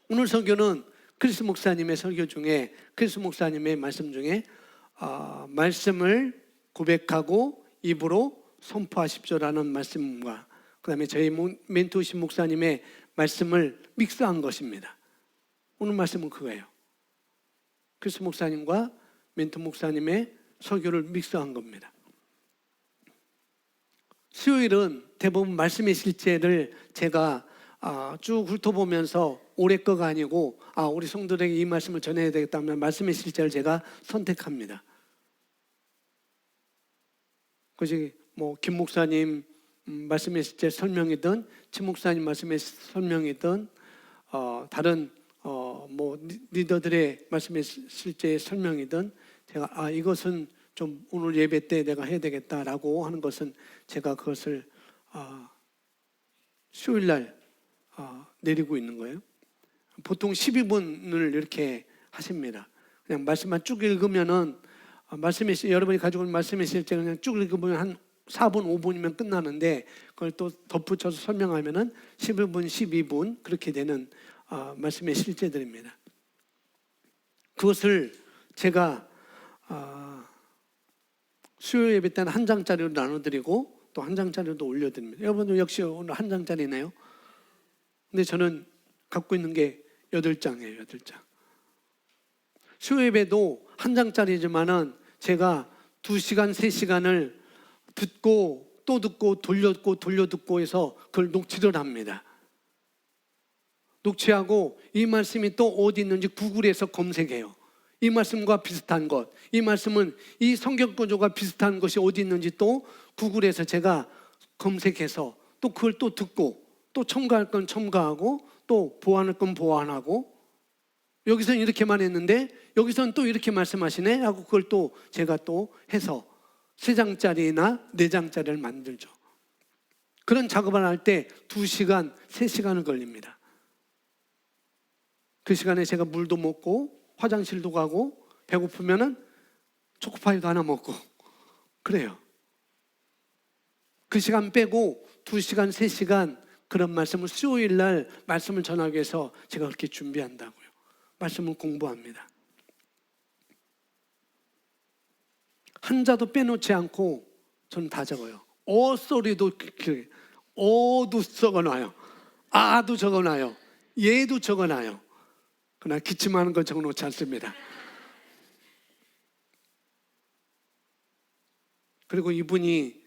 A: 오늘 설교는 크리스 목사님의 설교 중에, 크리스 목사님의 말씀 중에 말씀을 고백하고 입으로 선포하십시오라는 말씀과 그 다음에 저희 멘토신 목사님의 말씀을 믹스한 것입니다. 오늘 말씀은 그거예요. 크리스 목사님과 멘토 목사님의 설교를 믹스한 겁니다. 수요일은 대부분 말씀의 실제를 제가 쭉 훑어보면서 올해 거가 아니고 우리 성도들에게 이 말씀을 전해야 되겠다면 말씀의 실제를 제가 선택합니다. 그것이 김 목사님 말씀의 실제 설명이든 친 목사님 말씀의 설명이든 다른 리더들의 말씀의 실제 설명이든 제가 이것은 좀 오늘 예배 때 내가 해야 되겠다라고 하는 것은 제가 그것을 수요일날 내리고 있는 거예요. 보통 12분을 이렇게 하십니다. 그냥 말씀만 쭉 읽으면은 여러분이 가지고 있는 말씀의 실제를 그냥 쭉 읽으면 한 4분, 5분이면 끝나는데 그걸 또 덧붙여서 설명하면은 11분, 12분 그렇게 되는 말씀의 실제들입니다. 그것을 제가 수요일 예배 때는 한 장짜리로 나눠드리고 또 한 장짜리도 올려드립니다. 여러분도 역시 오늘 한 장짜리네요. 근데 저는 갖고 있는 게 8장이에요. 8장. 수요 예배도 한 장짜리지만은 제가 2시간, 3시간을 듣고 또 듣고 돌려듣고 해서 그걸 녹취를 합니다. 녹취하고 이 말씀이 또 어디 있는지 구글에서 검색해요. 이 말씀과 비슷한 것, 이 말씀은 이 성경 구조가 비슷한 것이 어디 있는지 또 구글에서 제가 검색해서 또 그걸 또 듣고 또 첨가할 건 첨가하고 또 보완할 건 보완하고 여기서는 이렇게만 했는데 여기서는 또 이렇게 말씀하시네 하고 그걸 또 제가 또 해서 3장짜리나 4장짜리를 만들죠. 그런 작업을 할 때 2시간, 3시간을 걸립니다. 그 시간에 제가 물도 먹고 화장실도 가고 배고프면은 초코파이도 하나 먹고 그래요. 그 시간 빼고 2시간, 3시간 그런 말씀을 수요일 날 말씀을 전하기 위해서 제가 그렇게 준비한다고요. 말씀을 공부합니다. 한자도 빼놓지 않고 저는 다 적어요. 소리도 어도 적어놔요. 아도 적어놔요. 얘도 적어놔요. 그러나 기침하는 건 적어놓지 않습니다. 그리고 이분이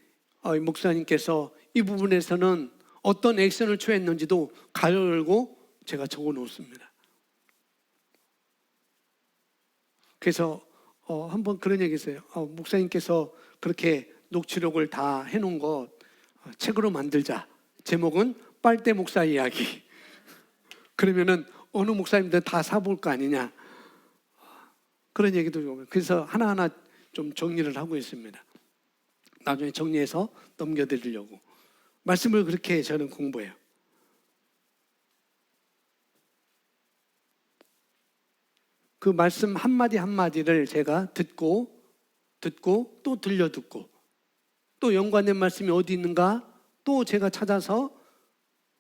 A: 목사님께서 이 부분에서는 어떤 액션을 취했는지도 가열고 제가 적어놓습니다. 그래서 한번 그런 얘기 있어요. 목사님께서 그렇게 녹취록을 다 해놓은 거 책으로 만들자. 제목은 빨대 목사 이야기. 그러면은 어느 목사님들 다 사볼 거 아니냐, 그런 얘기도 좀. 그래서 하나하나 좀 정리를 하고 있습니다. 나중에 정리해서 넘겨드리려고. 말씀을 그렇게 저는 공부해요. 그 말씀 한마디 한마디를 제가 듣고 또 들려듣고, 또 연관된 말씀이 어디 있는가 또 제가 찾아서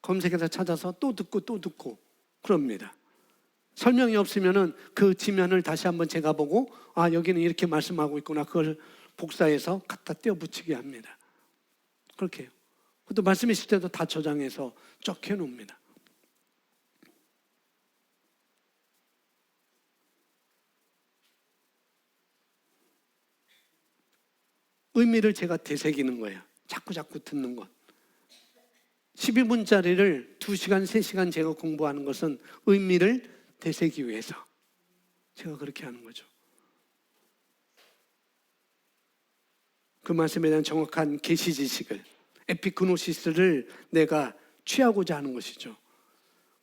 A: 검색해서 찾아서 또 듣고 그럽니다. 설명이 없으면은 그 지면을 다시 한번 제가 보고, 아, 여기는 이렇게 말씀하고 있구나, 그걸 복사해서 갖다 떼어 붙이게 합니다. 그렇게 해요. 또 말씀 있을 때도 다 저장해서 쭉 해놓습니다. 의미를 제가 되새기는 거예요. 자꾸 듣는 것. 12분짜리를 2시간, 3시간 제가 공부하는 것은 의미를 되새기 위해서 제가 그렇게 하는 거죠. 그 말씀에 대한 정확한 계시 지식을, 에피그노시스를 내가 취하고자 하는 것이죠.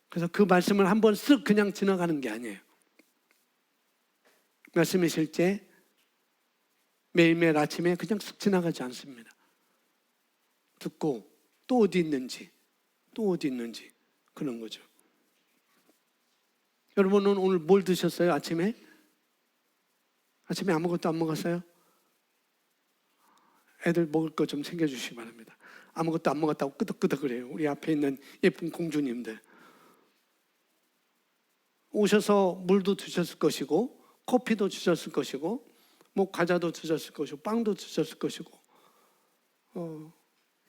A: 그래서 그 말씀을 한번 쓱 그냥 지나가는 게 아니에요. 말씀의 실제 매일매일 아침에 그냥 쓱 지나가지 않습니다. 듣고 또 어디 있는지 그런 거죠. 여러분은 오늘 뭘 드셨어요? 아침에 아무것도 안 먹었어요? 애들 먹을 거 좀 챙겨주시기 바랍니다. 아무것도 안 먹었다고 끄덕끄덕거려요. 우리 앞에 있는 예쁜 공주님들. 오셔서 물도 드셨을 것이고, 커피도 드셨을 것이고, 뭐 과자도 드셨을 것이고, 빵도 드셨을 것이고,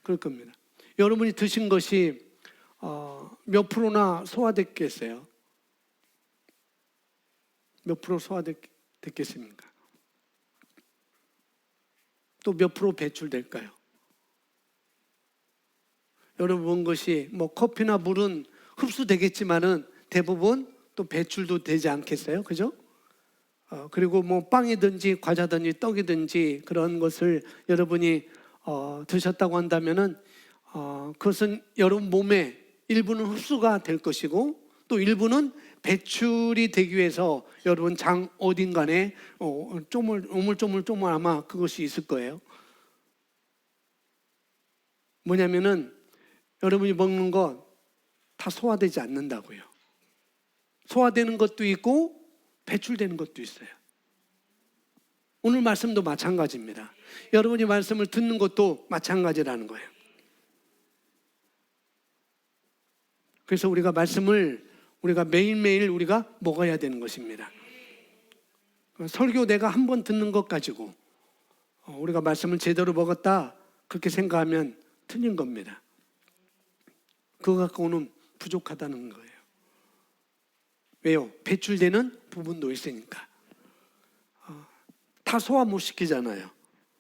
A: 그럴 겁니다. 여러분이 드신 것이 몇 프로나 소화됐겠어요? 몇 프로 소화됐겠습니까? 또 몇 프로 배출될까요? 여러분 본 것이 뭐 커피나 물은 흡수되겠지만은 대부분 또 배출도 되지 않겠어요? 그죠? 그리고 뭐 빵이든지 과자든지 떡이든지 그런 것을 여러분이 드셨다고 한다면은 그것은 여러분 몸에 일부는 흡수가 될 것이고, 또 일부는 배출이 되기 위해서 여러분 장 어딘가에 오물조물 아마 그것이 있을 거예요. 뭐냐면은 여러분이 먹는 것 다 소화되지 않는다고요. 소화되는 것도 있고 배출되는 것도 있어요. 오늘 말씀도 마찬가지입니다. 여러분이 말씀을 듣는 것도 마찬가지라는 거예요. 그래서 우리가 말씀을 매일매일 우리가 먹어야 되는 것입니다. 설교 내가 한 번 듣는 것 가지고 우리가 말씀을 제대로 먹었다 그렇게 생각하면 틀린 겁니다. 그거 갖고는 부족하다는 거예요. 왜요? 배출되는 부분도 있으니까. 다 소화 못 시키잖아요.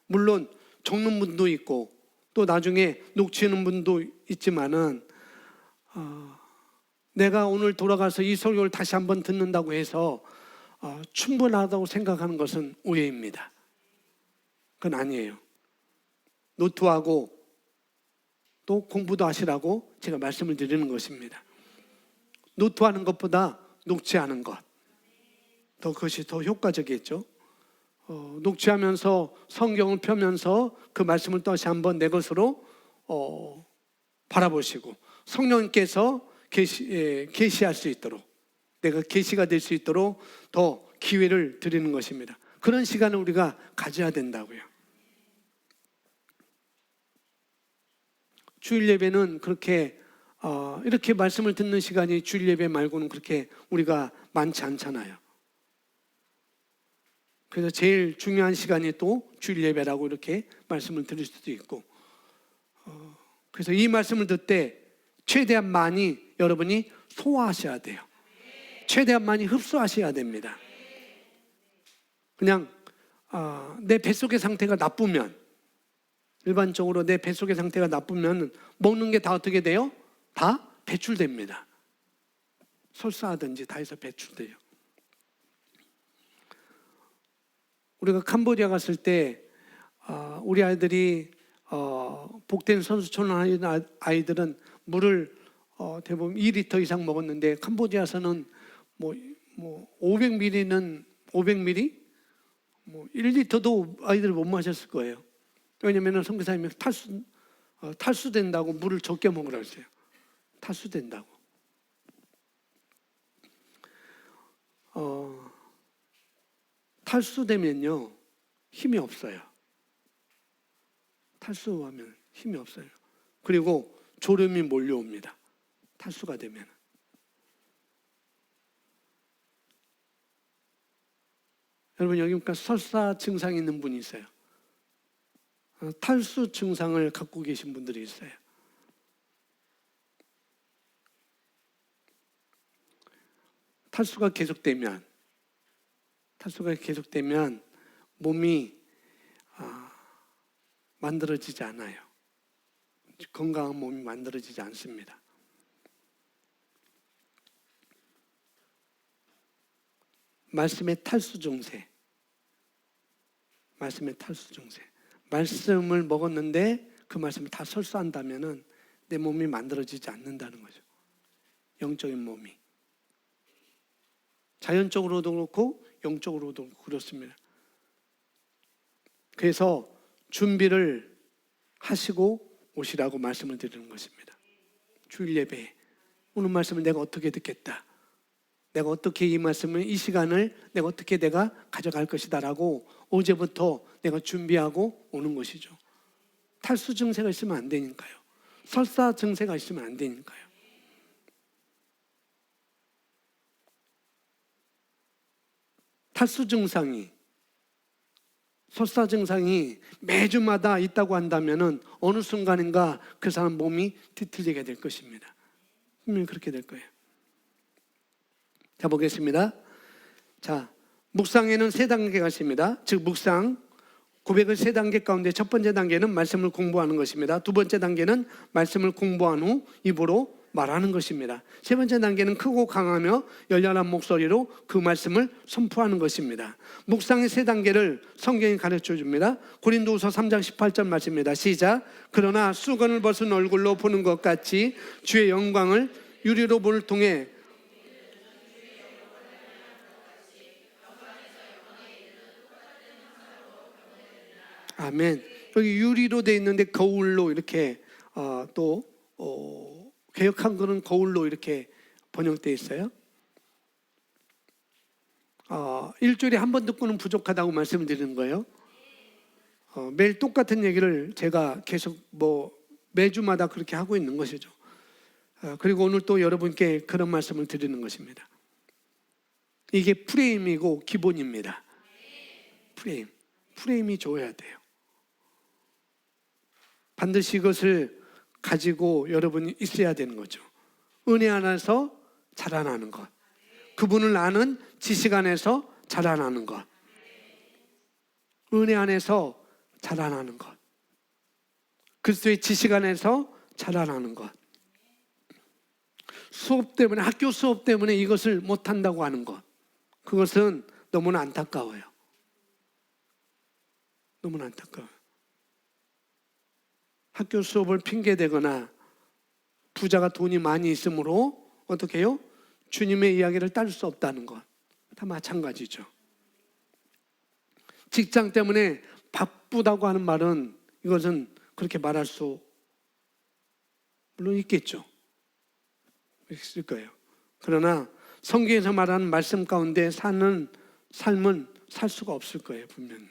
A: 물론 적는 분도 있고 또 나중에 녹취하는 분도 있지만은 내가 오늘 돌아가서 이 설교를 다시 한번 듣는다고 해서 충분하다고 생각하는 것은 오해입니다. 그건 아니에요. 노트하고 또 공부도 하시라고 제가 말씀을 드리는 것입니다. 노트하는 것보다 녹취하는 것, 그것이 더 효과적이겠죠. 녹취하면서 성경을 펴면서 그 말씀을 다시 한번 내 것으로 바라보시고, 성령님께서 계시할 수 있도록, 내가 계시가 될 수 있도록 더 기회를 드리는 것입니다. 그런 시간을 우리가 가져야 된다고요. 주일 예배는 그렇게 이렇게 말씀을 듣는 시간이 주일 예배 말고는 그렇게 우리가 많지 않잖아요. 그래서 제일 중요한 시간이 또 주일 예배라고 이렇게 말씀을 드릴 수도 있고, 그래서 이 말씀을 듣을 때 최대한 많이 여러분이 소화하셔야 돼요. 최대한 많이 흡수하셔야 됩니다. 그냥 내 뱃속의 상태가 나쁘면, 일반적으로 내 뱃속의 상태가 나쁘면 먹는 게 다 어떻게 돼요? 다 배출됩니다. 설사하든지 다 해서 배출돼요. 우리가 캄보디아 갔을 때 우리 아이들이 복된 선수촌 아이들은 물을 대부분 2리터 이상 먹었는데 캄보디아에서는 뭐 500ml는 500ml, 1리터도 아이들 못 마셨을 거예요. 왜냐하면 선교사님이 탈수된다고 물을 적게 먹으라고 했어요. 탈수된다고. 탈수되면요 힘이 없어요. 탈수하면 힘이 없어요. 그리고 졸음이 몰려옵니다. 탈수가 되면. 여러분 여기 보니까 설사 증상이 있는 분이 있어요. 탈수 증상을 갖고 계신 분들이 있어요. 탈수가 계속되면 몸이 만들어지지 않아요. 건강한 몸이 만들어지지 않습니다. 말씀의 탈수 증세. 말씀을 먹었는데 그 말씀을 다 설수한다면은 내 몸이 만들어지지 않는다는 거죠. 영적인 몸이. 자연적으로도 그렇고 영적으로도 그렇습니다. 그래서 준비를 하시고 오시라고 말씀을 드리는 것입니다. 주일 예배에 오늘 말씀을 내가 어떻게 듣겠다, 내가 어떻게 이 말씀을, 이 시간을 내가 어떻게 내가 가져갈 것이다라고 어제부터 내가 준비하고 오는 것이죠. 탈수 증세가 있으면 안 되니까요. 설사 증세가 있으면 안 되니까요. 탈수 증상이, 설사 증상이 매주마다 있다고 한다면은 어느 순간인가 그 사람 몸이 뒤틀리게 될 것입니다. 분명히 그렇게 될 거예요. 자, 보겠습니다. 자, 묵상에는 3단계가 있습니다. 즉 묵상, 고백의 3단계 가운데 첫 번째 단계는 말씀을 공부하는 것입니다. 두 번째 단계는 말씀을 공부한 후 입으로 말하는 것입니다. 세 번째 단계는 크고 강하며 열렬한 목소리로 그 말씀을 선포하는 것입니다. 묵상의 3단계를 성경이 가르쳐 줍니다. 고린도후서 3장 18절 말씀입니다. 시작. 그러나 수건을 벗은 얼굴로 보는 것 같이 주의 영광을 유리로 볼을 통해 아멘. 여기 유리로 되어 있는데 거울로 이렇게 개역 한글은 거울로 이렇게 번역되어 있어요. 1주일에 한 번 듣고는 부족하다고 말씀을 드리는 거예요. 매일 똑같은 얘기를 제가 계속 매주마다 그렇게 하고 있는 것이죠. 그리고 오늘 또 여러분께 그런 말씀을 드리는 것입니다. 이게 프레임이고 기본입니다. 프레임이 좋아야 돼요. 반드시 이것을 가지고 여러분이 있어야 되는 거죠. 은혜 안에서 자라나는 것, 그분을 아는 지식 안에서 자라나는 것, 은혜 안에서 자라나는 것, 그리스도의 지식 안에서 자라나는 것. 수업 때문에, 학교 수업 때문에 이것을 못한다고 하는 것, 그것은 너무나 안타까워요. 너무나 안타까워요. 학교 수업을 핑계대거나 부자가 돈이 많이 있으므로 어떻게 해요? 주님의 이야기를 따를 수 없다는 것, 다 마찬가지죠. 직장 때문에 바쁘다고 하는 말은, 이것은 그렇게 말할 수 물론 있겠죠. 있을 거예요. 그러나 성경에서 말하는 말씀 가운데 사는 삶은 살 수가 없을 거예요. 분명히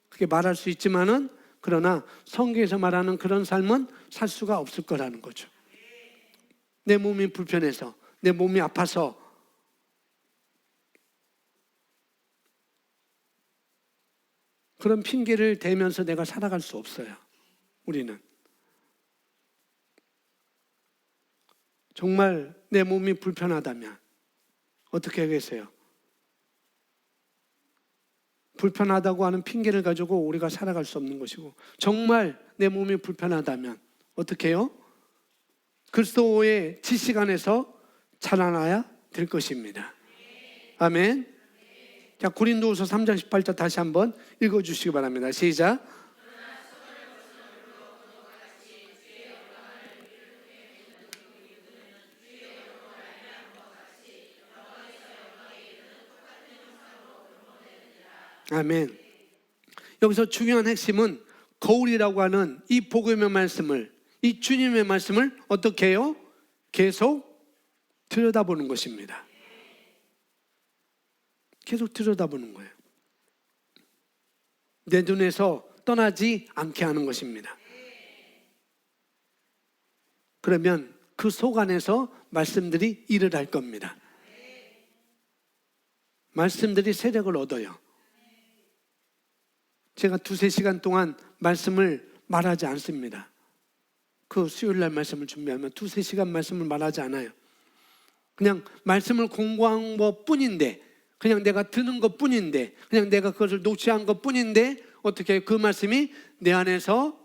A: 그렇게 말할 수 있지만은, 그러나 성경에서 말하는 그런 삶은 살 수가 없을 거라는 거죠. 내 몸이 불편해서, 내 몸이 아파서, 그런 핑계를 대면서 내가 살아갈 수 없어요. 우리는 정말 내 몸이 불편하다면 어떻게 하겠어요? 불편하다고 하는 핑계를 가지고 우리가 살아갈 수 없는 것이고, 정말 내 몸이 불편하다면 어떻게 해요? 그리스도의 지식 안에서 자라나야 될 것입니다. 아멘. 자, 고린도후서 3장 18절 다시 한번 읽어주시기 바랍니다. 시작. 아멘. 여기서 중요한 핵심은 거울이라고 하는 이 복음의 말씀을, 이 주님의 말씀을 어떻게 해요? 계속 들여다보는 것입니다. 계속 들여다보는 거예요. 내 눈에서 떠나지 않게 하는 것입니다. 그러면 그 속 안에서 말씀들이 일을 할 겁니다. 말씀들이 세력을 얻어요. 제가 2-3시간 동안 말씀을 말하지 않습니다. 그 수요일날 말씀을 준비하면 2-3시간 말씀을 말하지 않아요. 그냥 말씀을 공부한 것 뿐인데, 그냥 내가 듣는 것 뿐인데, 그냥 내가 그것을 녹취한 것 뿐인데, 어떻게 그 말씀이 내 안에서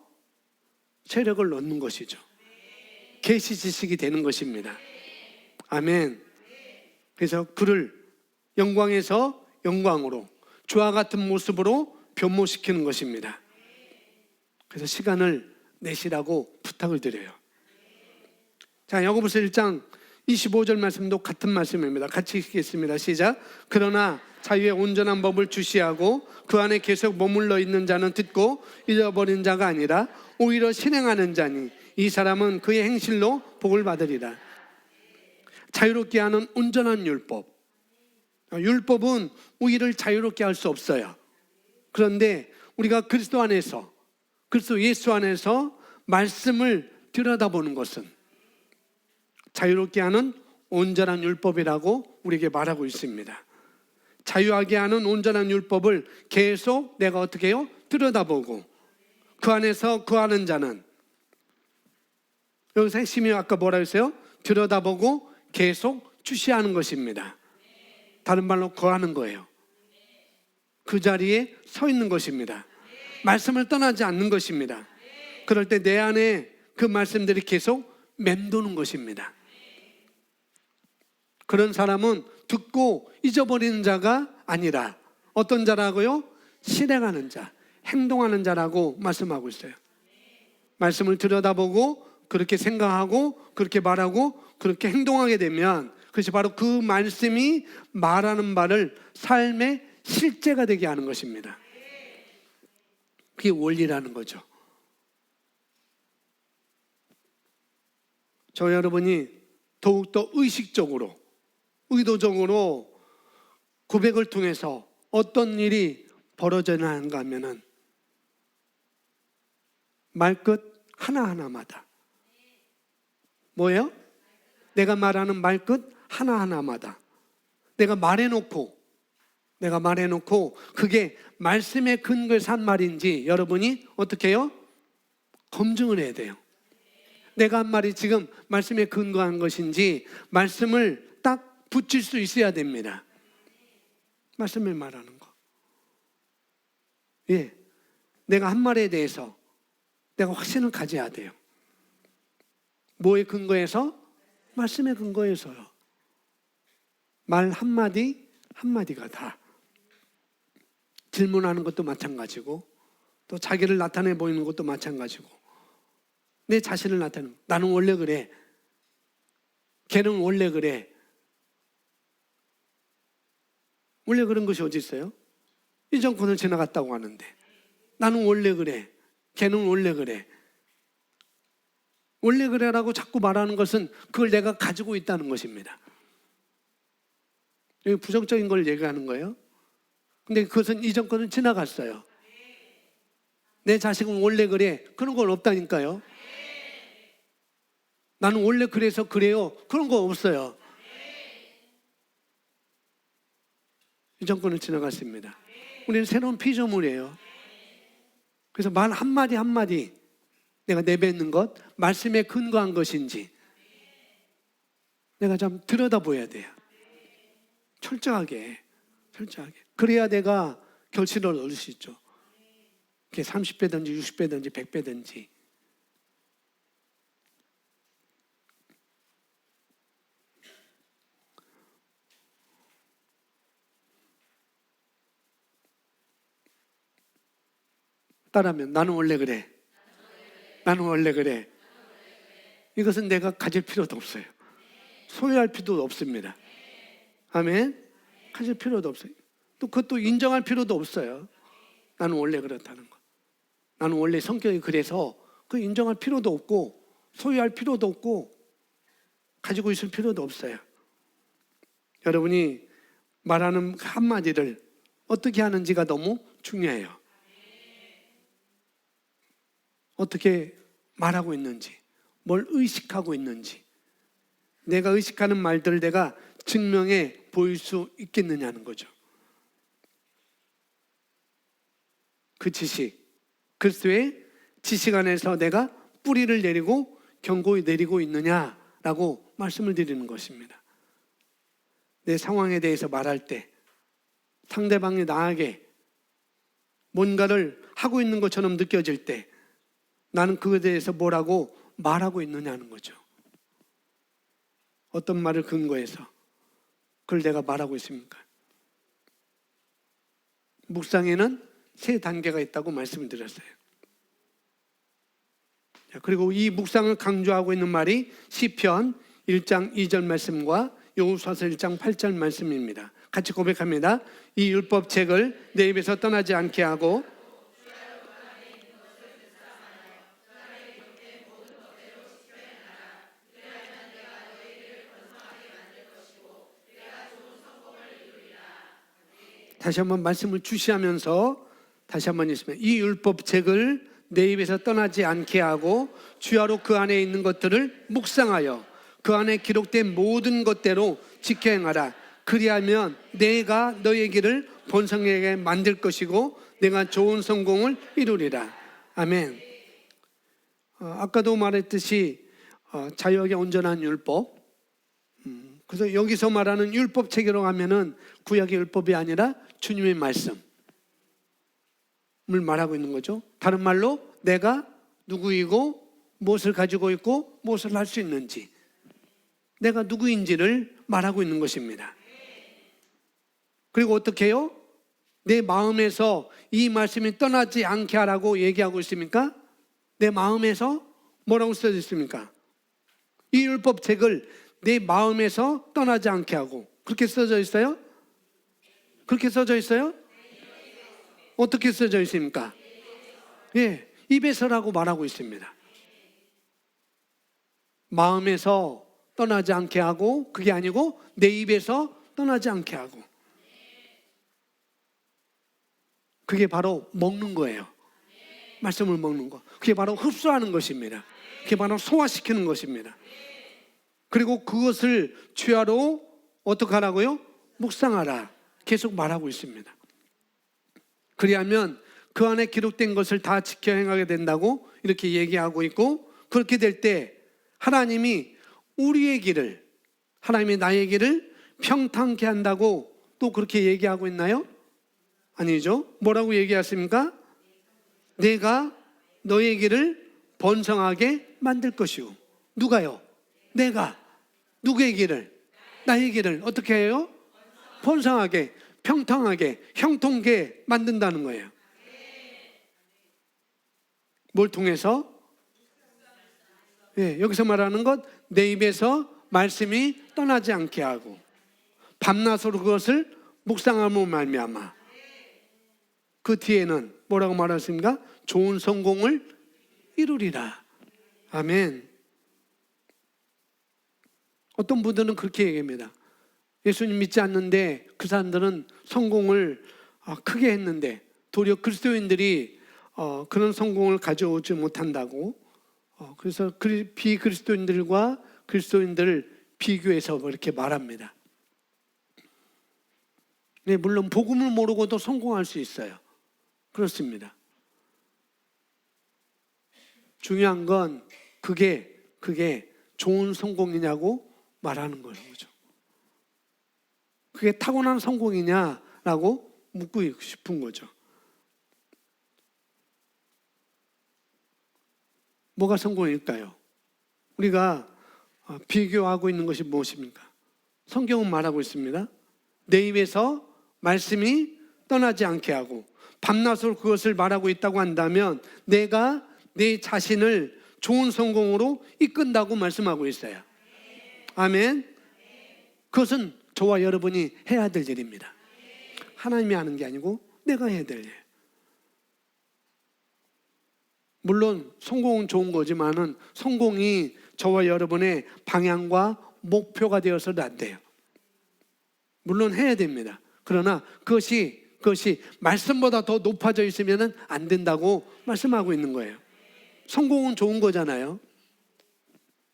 A: 세력을 얻는 것이죠. 계시 지식이 되는 것입니다. 아멘. 그래서 그를 영광에서 영광으로, 주와 같은 모습으로 변모시키는 것입니다. 그래서 시간을 내시라고 부탁을 드려요. 자, 야고보서 1장 25절 말씀도 같은 말씀입니다. 같이 읽겠습니다. 시작. 그러나 자유의 온전한 법을 주시하고 그 안에 계속 머물러 있는 자는 듣고 잊어버린 자가 아니라 오히려 실행하는 자니 이 사람은 그의 행실로 복을 받으리라. 자유롭게 하는 온전한 율법. 율법은 우리를 자유롭게 할 수 없어요. 그런데 우리가 그리스도 안에서, 그리스도 예수 안에서 말씀을 들여다보는 것은 자유롭게 하는 온전한 율법이라고 우리에게 말하고 있습니다. 자유하게 하는 온전한 율법을 계속 내가 어떻게 해요? 들여다보고 그 안에서 거하는 자는, 여기서 핵심이 아까 뭐라 했어요? 들여다보고 계속 주시하는 것입니다. 다른 말로 거하는 거예요. 그 자리에 서 있는 것입니다. 말씀을 떠나지 않는 것입니다. 그럴 때 내 안에 그 말씀들이 계속 맴도는 것입니다. 그런 사람은 듣고 잊어버리는 자가 아니라 어떤 자라고요? 실행하는 자, 행동하는 자라고 말씀하고 있어요. 말씀을 들여다보고 그렇게 생각하고 그렇게 말하고 그렇게 행동하게 되면 그것이 바로 그 말씀이 말하는 바를 삶의 실제가 되게 하는 것입니다. 그게 원리라는 거죠. 저 여러분이 더욱더 의식적으로, 의도적으로 고백을 통해서 어떤 일이 벌어져야 하는가 하면은 말끝 하나하나마다, 뭐예요? 내가 말하는 말끝 하나하나마다 내가 말해놓고 그게 말씀에 근거해서 한 말인지 여러분이 어떻게 해요? 검증을 해야 돼요. 내가 한 말이 지금 말씀에 근거한 것인지 말씀을 딱 붙일 수 있어야 됩니다. 말씀을 말하는 거. 예, 내가 한 말에 대해서 내가 확신을 가져야 돼요. 뭐에 근거해서? 말씀에 근거해서요. 말 한마디 한마디가 다. 질문하는 것도 마찬가지고 또 자기를 나타내 보이는 것도 마찬가지고 내 자신을 나타내는, 나는 원래 그래, 걔는 원래 그래. 원래 그런 것이 어디 있어요? 이 정권을 지나갔다고 하는데 나는 원래 그래, 걔는 원래 그래. 원래 그래라고 자꾸 말하는 것은 그걸 내가 가지고 있다는 것입니다. 부정적인 걸 얘기하는 거예요. 근데 그것은 이 정권은 지나갔어요. 내 자식은 원래 그래, 그런 건 없다니까요. 나는 원래 그래서 그래요, 그런 거 없어요. 이 정권은 지나갔습니다. 우리는 새로운 피조물이에요. 그래서 말 한마디 한마디 내가 내뱉는 것, 말씀에 근거한 것인지 내가 좀 들여다봐야 돼요. 철저하게. 그래야 내가 결실을 얻을 수 있죠. 그게 30배든지 60배든지 100배든지. 따라하면 나는 원래 그래. 나는 원래 그래. 이것은 내가 가질 필요도 없어요. 소유할 필요도 없습니다. 아멘. 가질 필요도 없어요. 또 그것도 인정할 필요도 없어요. 나는 원래 그렇다는 거. 나는 원래 성격이 그래서 그 인정할 필요도 없고 소유할 필요도 없고 가지고 있을 필요도 없어요. 여러분이 말하는 한마디를 어떻게 하는지가 너무 중요해요. 어떻게 말하고 있는지, 뭘 의식하고 있는지, 내가 의식하는 말들을 내가 증명해 보일 수 있겠느냐는 거죠. 그 지식, 그리스도의 지식 안에서 내가 뿌리를 내리고 견고히 내리고 있느냐라고 말씀을 드리는 것입니다. 내 상황에 대해서 말할 때 상대방이 나에게 뭔가를 하고 있는 것처럼 느껴질 때 나는 그것에 대해서 뭐라고 말하고 있느냐는 거죠. 어떤 말을 근거해서 그걸 내가 말하고 있습니까? 묵상에는 3단계가 있다고 말씀을 드렸어요. 그리고 이 묵상을 강조하고 있는 말이 시편 1장 2절 말씀과 여호수아서 1장 8절 말씀입니다. 같이 고백합니다. 이 율법책을 내 입에서 떠나지 않게 하고 다시 한번 말씀을 주시하면서 다시 한번 있으면 이 율법책을 내 입에서 떠나지 않게 하고 주야로 그 안에 있는 것들을 묵상하여 그 안에 기록된 모든 것대로 지켜 행하라. 그리하면 내가 너의 길을 번성하게 만들 것이고 내가 좋은 성공을 이루리라. 아멘. 아까도 말했듯이 자유하게 온전한 율법. 그래서 여기서 말하는 율법 체계로 하면은 구약의 율법이 아니라 주님의 말씀을 말하고 있는 거죠. 다른 말로 내가 누구이고 무엇을 가지고 있고 무엇을 할 수 있는지, 내가 누구인지를 말하고 있는 것입니다. 그리고 어떻게 해요? 내 마음에서 이 말씀이 떠나지 않게 하라고 얘기하고 있습니까? 내 마음에서 뭐라고 써져 있습니까? 이 율법책을 내 마음에서 떠나지 않게 하고, 그렇게 써져 있어요? 그렇게 써져 있어요? 어떻게 써져 있습니까? 예, 입에서라고 말하고 있습니다. 마음에서 떠나지 않게 하고, 그게 아니고 내 입에서 떠나지 않게 하고. 그게 바로 먹는 거예요. 말씀을 먹는 거. 그게 바로 흡수하는 것입니다. 그게 바로 소화시키는 것입니다. 그리고 그것을 주야로 어떻게 하라고요? 묵상하라. 계속 말하고 있습니다. 그리하면 그 안에 기록된 것을 다 지켜 행하게 된다고 이렇게 얘기하고 있고, 그렇게 될 때 하나님이 우리의 길을, 하나님이 나의 길을 평탄케 한다고 또 그렇게 얘기하고 있나요? 아니죠. 뭐라고 얘기하십니까? 내가 너의 길을 번성하게 만들 것이오. 누가요? 내가. 누구의 길을? 나의 길을 어떻게 해요? 번성하게, 평탄하게, 형통하게 만든다는 거예요. 뭘 통해서? 예, 여기서 말하는 것, 내 입에서 말씀이 떠나지 않게 하고 밤낮으로 그것을 묵상함으로 말미암아. 그 뒤에는 뭐라고 말했습니까? 좋은 성공을 이루리라. 아멘. 어떤 분들은 그렇게 얘기합니다. 예수님 믿지 않는데 그 사람들은 성공을 크게 했는데 도리어 그리스도인들이 그런 성공을 가져오지 못한다고. 그래서 비그리스도인들과 그리스도인들을 비교해서 이렇게 말합니다. 네, 물론 복음을 모르고도 성공할 수 있어요. 그렇습니다. 중요한 건 그게 좋은 성공이냐고 말하는 거죠. 그게 타고난 성공이냐라고 묻고 싶은 거죠. 뭐가 성공일까요? 우리가 비교하고 있는 것이 무엇입니까? 성경은 말하고 있습니다. 내 입에서 말씀이 떠나지 않게 하고 밤낮으로 그것을 말하고 있다고 한다면 내가 내 자신을 좋은 성공으로 이끈다고 말씀하고 있어요. 아멘. 그것은 저와 여러분이 해야 될 일입니다. 하나님이 하는 게 아니고 내가 해야 될 일. 물론 성공은 좋은 거지만은 성공이 저와 여러분의 방향과 목표가 되어서는 안 돼요. 물론 해야 됩니다. 그러나 그것이 말씀보다 더 높아져 있으면 안 된다고 말씀하고 있는 거예요. 성공은 좋은 거잖아요.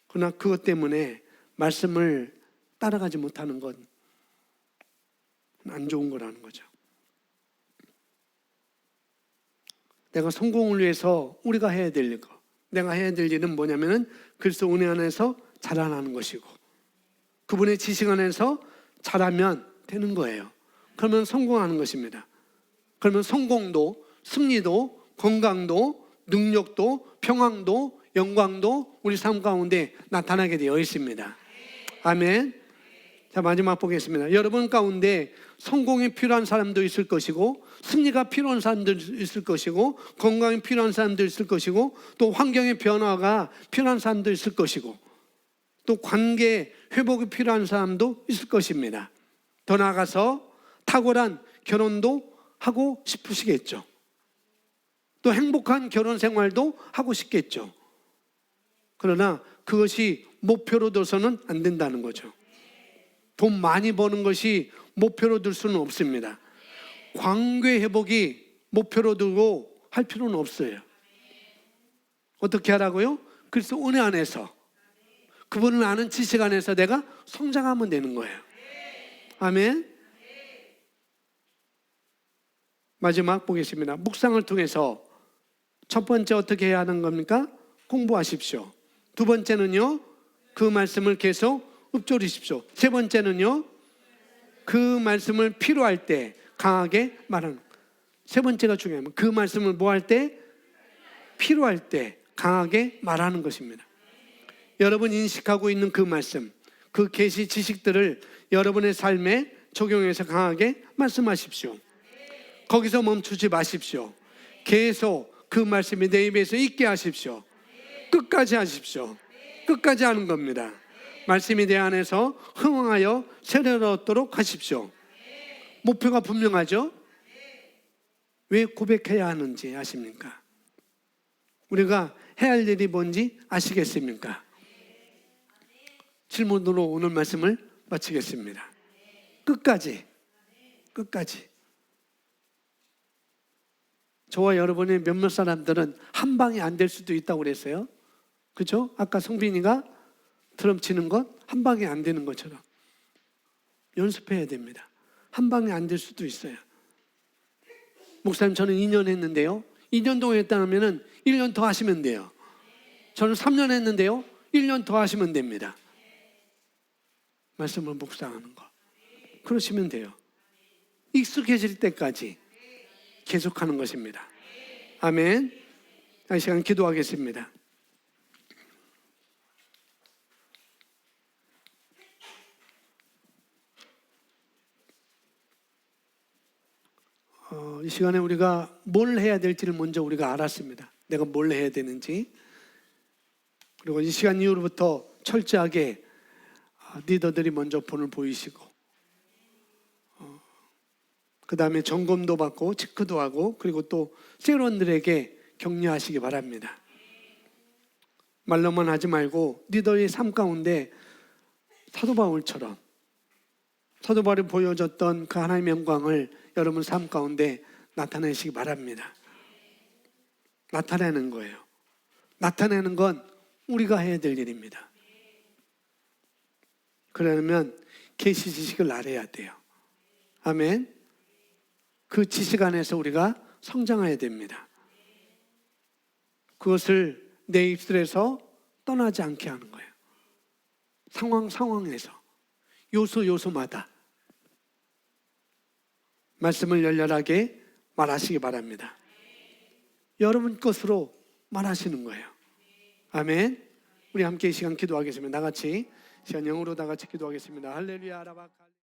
A: 그러나 그것 때문에 말씀을 따라가지 못하는 건 안 좋은 거라는 거죠. 내가 성공을 위해서 우리가 해야 될 일, 내가 해야 될 일은 뭐냐면은 그리스도 은혜 안에서 자라나는 것이고, 그분의 지식 안에서 자라면 되는 거예요. 그러면 성공하는 것입니다. 그러면 성공도, 승리도, 건강도, 능력도, 평강도, 영광도 우리 삶 가운데 나타나게 되어 있습니다. 아멘. 자, 마지막 보겠습니다. 여러분 가운데 성공이 필요한 사람도 있을 것이고, 승리가 필요한 사람도 있을 것이고, 건강이 필요한 사람도 있을 것이고, 또 환경의 변화가 필요한 사람도 있을 것이고, 또 관계 회복이 필요한 사람도 있을 것입니다. 더 나아가서 탁월한 결혼도 하고 싶으시겠죠. 또 행복한 결혼 생활도 하고 싶겠죠. 그러나 그것이 목표로 둬서는 안 된다는 거죠. 돈 많이 버는 것이 목표로 둘 수는 없습니다. 관계 회복이 목표로 두고 할 필요는 없어요. 어떻게 하라고요? 그래서 은혜 안에서, 그분을 아는 지식 안에서 내가 성장하면 되는 거예요. 아멘. 마지막 보겠습니다. 묵상을 통해서 첫 번째 어떻게 해야 하는 겁니까? 공부하십시오. 두 번째는요, 그 말씀을 계속 읊조리십시오. 세 번째는요, 그 말씀을 필요할 때 강하게 말하는. 세 번째가 중요합니다. 그 말씀을 뭐 할 때? 필요할 때 강하게 말하는 것입니다. 여러분 인식하고 있는 그 말씀, 그 계시 지식들을 여러분의 삶에 적용해서 강하게 말씀하십시오. 거기서 멈추지 마십시오. 계속 그 말씀이 내 입에서 있게 하십시오. 끝까지 하십시오. 끝까지 하는 겁니다. 말씀이 내 안에서 흥황하여 세례를 얻도록 하십시오. 목표가 분명하죠? 왜 고백해야 하는지 아십니까? 우리가 해야 할 일이 뭔지 아시겠습니까? 질문으로 오늘 말씀을 마치겠습니다. 끝까지. 저와 여러분의 몇몇 사람들은 한 방에 안 될 수도 있다고 그랬어요. 그죠? 아까 성빈이가 드럼 치는 것 한 방에 안 되는 것처럼 연습해야 됩니다. 한 방에 안 될 수도 있어요. 목사님, 저는 2년 했는데요. 2년 동안 했다면 1년 더 하시면 돼요. 저는 3년 했는데요. 1년 더 하시면 됩니다. 말씀을 묵상하는 거. 그러시면 돼요. 익숙해질 때까지 계속하는 것입니다. 아멘. 이 시간 기도하겠습니다. 이 시간에 우리가 뭘 해야 될지를 먼저 우리가 알았습니다. 내가 뭘 해야 되는지. 그리고 이 시간 이후로부터 철저하게 리더들이 먼저 본을 보이시고, 그 다음에 점검도 받고 체크도 하고, 그리고 또 세론들에게 격려하시기 바랍니다. 말로만 하지 말고 리더의 삶 가운데 사도 바울처럼, 사도 바울이 보여줬던 그 하나님의 영광을 여러분 삶 가운데 나타내시기 바랍니다. 나타내는 거예요. 나타내는 건 우리가 해야 될 일입니다. 그러면 계시 지식을 알아야 돼요. 아멘. 그 지식 안에서 우리가 성장해야 됩니다. 그것을 내 입술에서 떠나지 않게 하는 거예요. 상황에서 요소마다 말씀을 열렬하게 말하시기 바랍니다. 여러분 것으로 말하시는 거예요. 아멘. 우리 함께 이 시간 기도하겠습니다. 나같이 시간 영으로 다 같이 기도하겠습니다. 할렐루야.